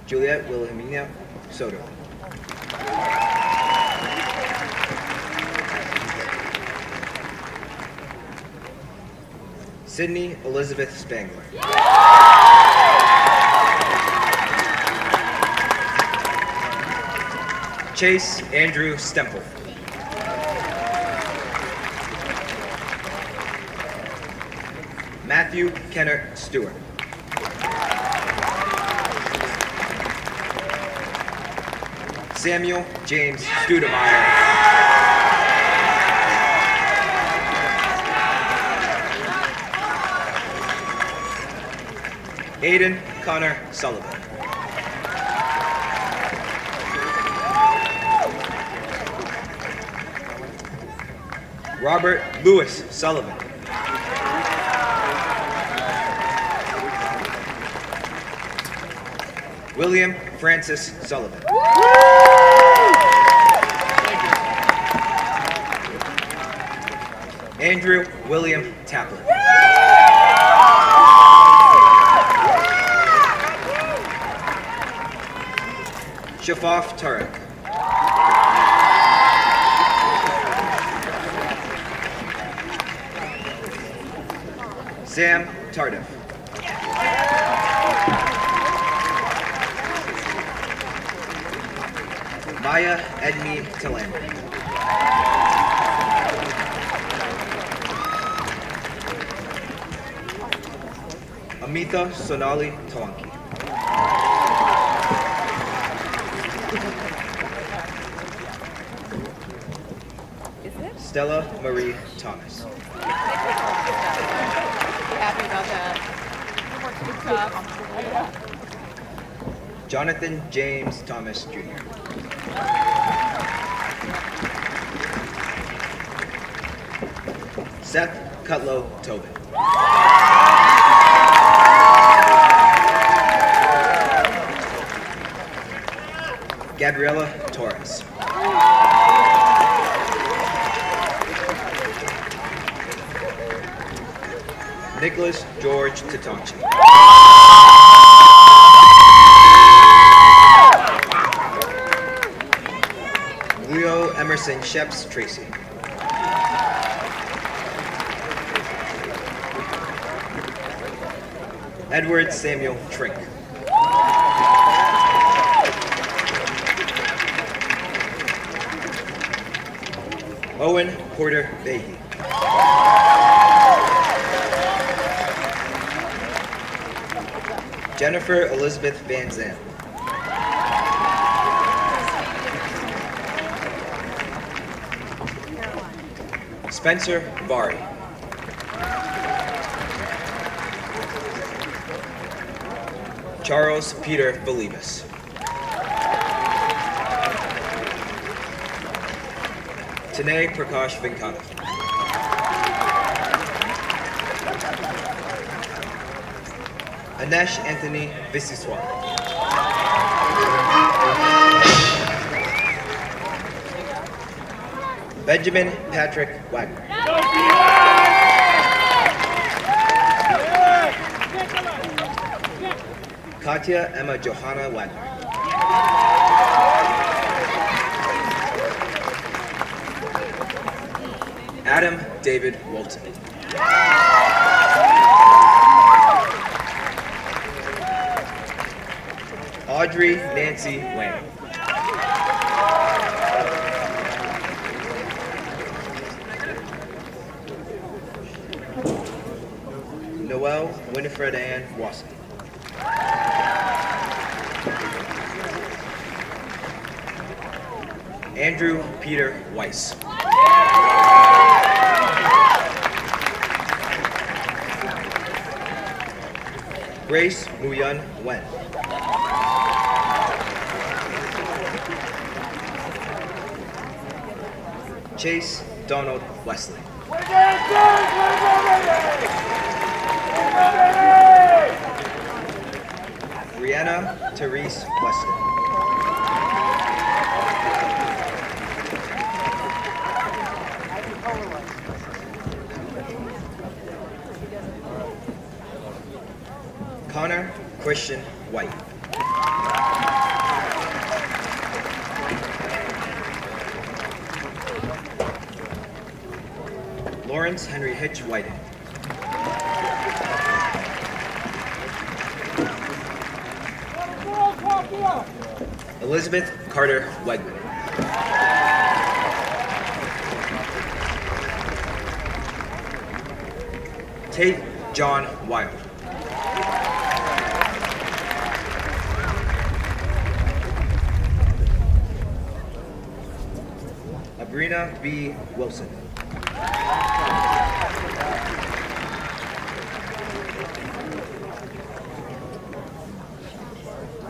Juliet Wilhelmina Soto. Sydney Elizabeth Spangler. Chase Andrew Stemple. Matthew Kennert Stewart. Samuel James Studemeyer. Aiden Connor Sullivan. Robert Lewis Sullivan. William Francis Sullivan. Andrew William Tapler. Shafaf Tarek. Sam Tardif. Maya Edney Tillander. Amita Sonali Tawanki. Stella Marie Thomas.
Happy about that.
Jonathan James Thomas Jr. Seth Cutlow Tobin. Gabriela Torres. Nicholas George Tatanchi. Leo Emerson Sheps Tracy. Edward Samuel Trink. Owen Porter Behe. Jennifer Elizabeth Van Zandt. Spencer Vari. Charles Peter Belibus. Tanay Prakash Venkata. Anesh Anthony Visiswar. Benjamin Patrick Wagner. Katya Emma Johanna Wagner. Adam David Walton. Audrey Nancy Wang. Noelle Winifred Ann Wasson. Andrew Peter Weiss. Grace Muyun Wen. Chase Donald Wesley. Brianna Therese Weston. Connor Christian White. Lawrence Henry Hitch Whiting. Elizabeth Carter Wegman. Tate John Wild. Abrina B. Wilson.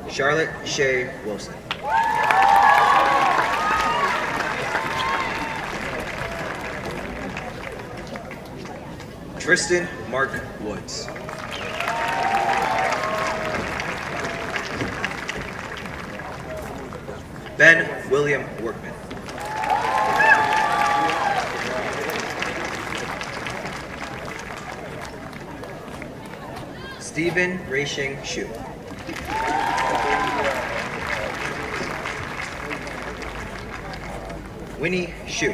Charlotte Shea Wilson. Tristan Mark Woods. Ben William Workman. Stephen Racing Shu. Winnie Shu.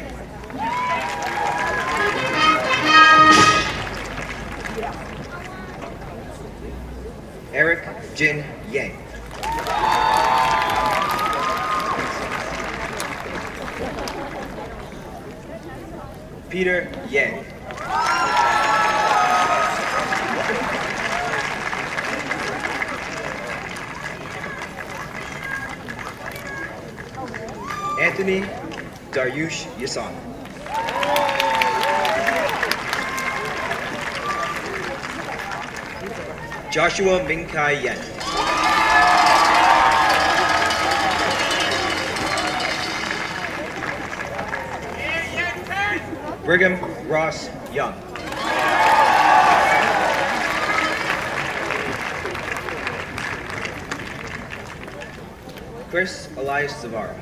Eric Jin Yang. Peter Yang. Anthony Daryush Yasan. Joshua Minkai Yen. Brigham Ross Young. Chris Elias Zavara.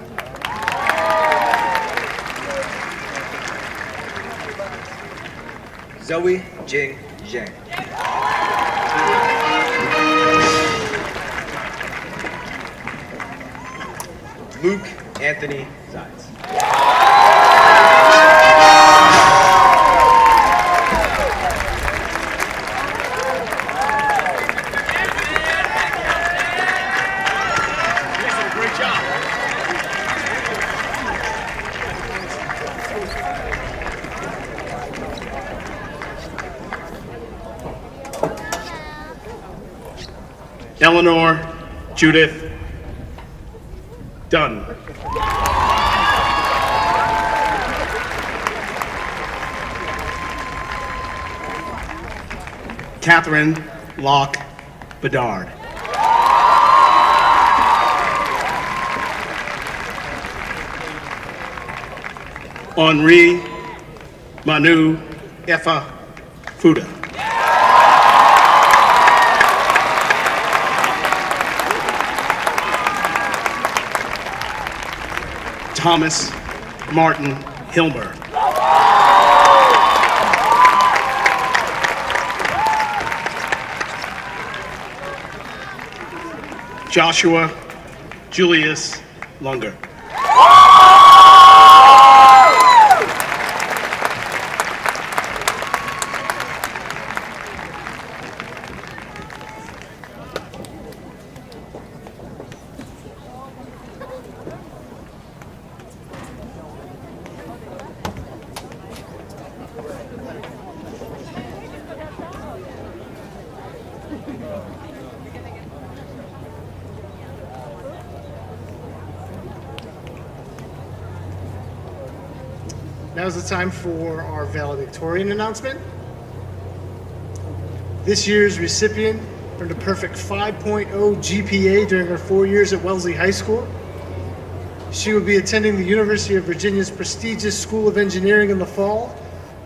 Zoe Jing Zhang. Luke Anthony Zides.
Great job. Eleanor Judith Dunn. Catherine Locke Bedard. Henri Manu Efa Fuda. Thomas Martin Hilmer. Joshua Julius Lunger.
Now's the time for our valedictorian announcement. This year's recipient earned a perfect 5.0 GPA during her 4 years at Wellesley High School. She will be attending the University of Virginia's prestigious School of Engineering in the fall.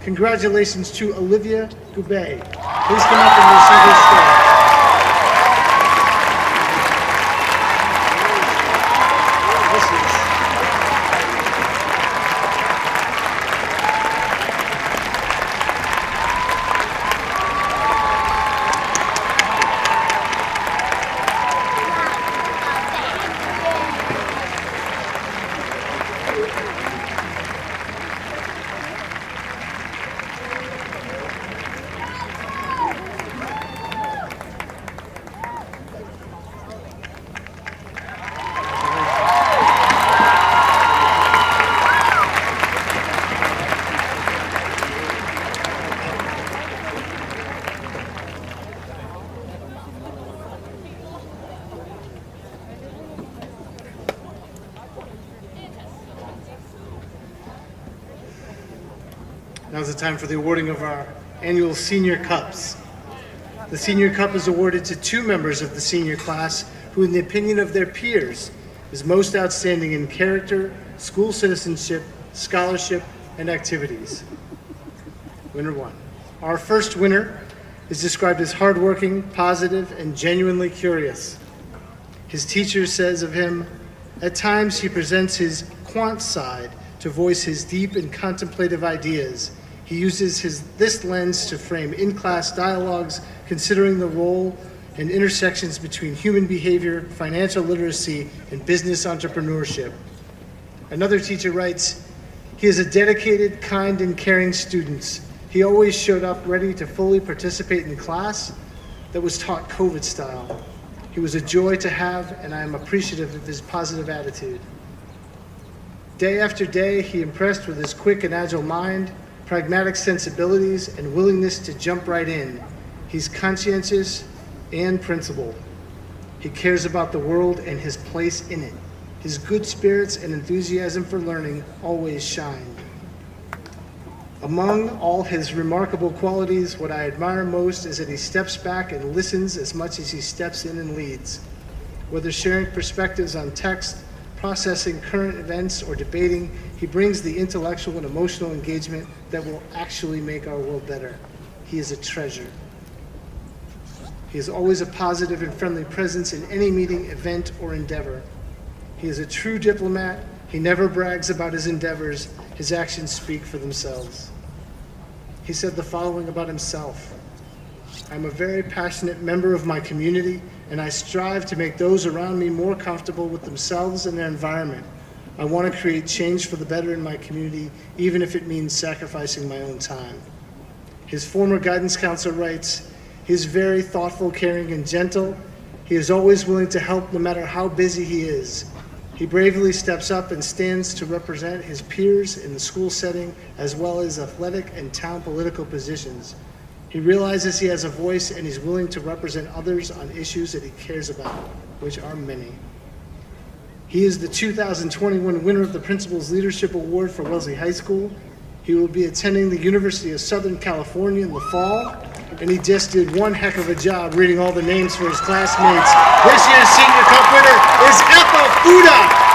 Congratulations to Olivia Goubet. Please come up and receive your star. Now's the time for the awarding of our annual Senior Cups. The Senior Cup is awarded to 2 members of the senior class who, in the opinion of their peers, is most outstanding in character, school citizenship, scholarship, and activities. Winner 1. Our first winner is described as hardworking, positive, and genuinely curious. His teacher says of him, at times he presents his quant side to voice his deep and contemplative ideas. He uses this lens to frame in-class dialogues, considering the role and intersections between human behavior, financial literacy, and business entrepreneurship. Another teacher writes, he is a dedicated, kind, and caring student. He always showed up ready to fully participate in class that was taught COVID style. He was a joy to have, and I am appreciative of his positive attitude. Day after day, he impressed with his quick and agile mind, pragmatic sensibilities, and willingness to jump right in. He's conscientious and principled. He cares about the world and his place in it. His good spirits and enthusiasm for learning always shine. Among all his remarkable qualities, what I admire most is that he steps back and listens as much as he steps in and leads. Whether sharing perspectives on text, processing current events, or debating, he brings the intellectual and emotional engagement that will actually make our world better. He is a treasure. He is always a positive and friendly presence in any meeting, event, or endeavor. He is a true diplomat. He never brags about his endeavors. His actions speak for themselves. He said the following about himself: I'm a very passionate member of my community, and I strive to make those around me more comfortable with themselves and their environment. I want to create change for the better in my community, even if it means sacrificing my own time. His former guidance counselor writes, he is very thoughtful, caring, and gentle. He is always willing to help no matter how busy he is. He bravely steps up and stands to represent his peers in the school setting, as well as athletic and town political positions. He realizes he has a voice, and he's willing to represent others on issues that he cares about, which are many. He is the 2021 winner of the Principal's Leadership Award for Wellesley High School. He will be attending the University of Southern California in the fall, and he just did one heck of a job reading all the names for his classmates. This year's Senior Cup winner is Ethel Fuda.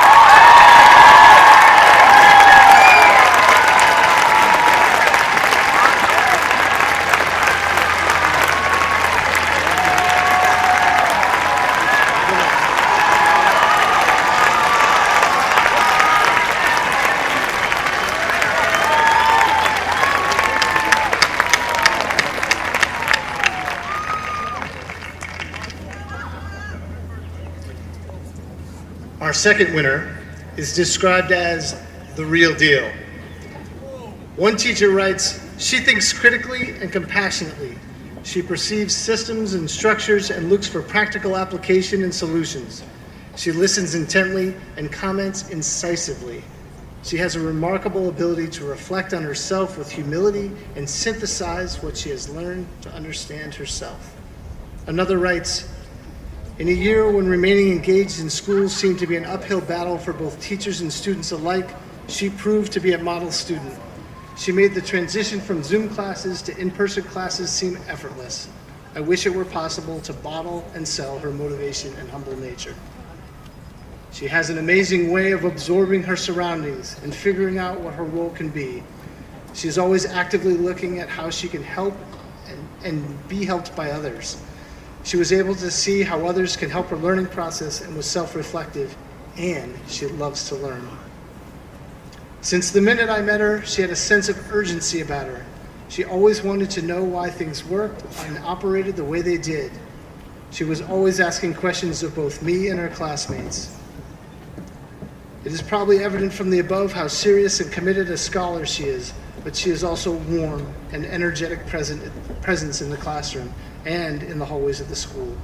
Our second winner is described as the real deal. One teacher writes, she thinks critically and compassionately. She perceives systems and structures and looks for practical application and solutions. She listens intently and comments incisively. She has a remarkable ability to reflect on herself with humility and synthesize what she has learned to understand herself. Another writes, in a year when remaining engaged in school seemed to be an uphill battle for both teachers and students alike, she proved to be a model student. She made the transition from Zoom classes to in-person classes seem effortless. I wish it were possible to bottle and sell her motivation and humble nature. She has an amazing way of absorbing her surroundings and figuring out what her role can be. She is always actively looking at how she can help and be helped by others. She was able to see how others can help her learning process and was self-reflective, and she loves to learn. Since the minute I met her, she had a sense of urgency about her. She always wanted to know why things worked and operated the way they did. She was always asking questions of both me and her classmates. It is probably evident from the above how serious and committed a scholar she is, but she is also warm and energetic presence in the classroom and in the hallways of the school.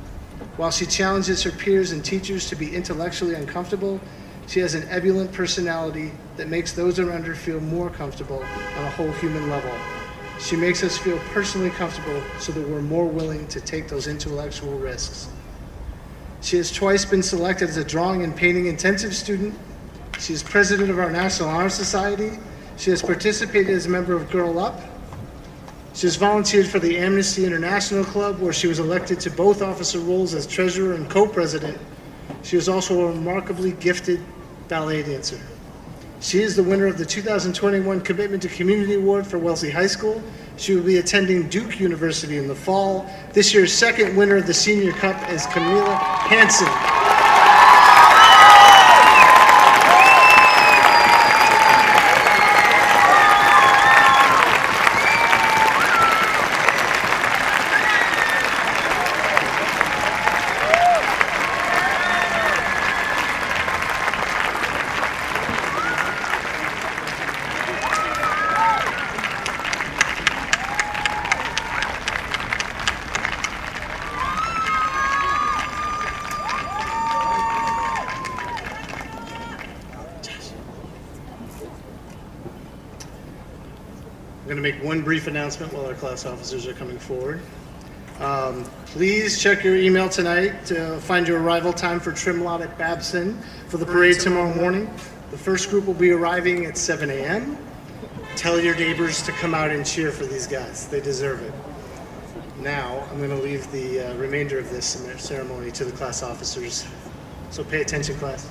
While she challenges her peers and teachers to be intellectually uncomfortable, she has an ebullient personality that makes those around her feel more comfortable on a whole human level. She makes us feel personally comfortable so that we're more willing to take those intellectual risks. She has twice been selected as a drawing and painting intensive student. She is president of our National Honor Society. She has participated as a member of Girl Up. She has volunteered for the Amnesty International Club, where she was elected to both officer roles as treasurer and co-president. She is also a remarkably gifted ballet dancer. She is the winner of the 2021 Commitment to Community Award for Wellesley High School. She will be attending Duke University in the fall. This year's second winner of the Senior Cup is Camila Hansen. I'm going to make one brief announcement while our class officers are coming forward. Please check your email tonight to find your arrival time for trim lot at Babson for the parade tomorrow morning. The first group will be arriving at 7 a.m. Tell your neighbors to come out and cheer for these guys. They deserve it. Now, I'm going to leave the remainder of this ceremony to the class officers. So pay attention, class.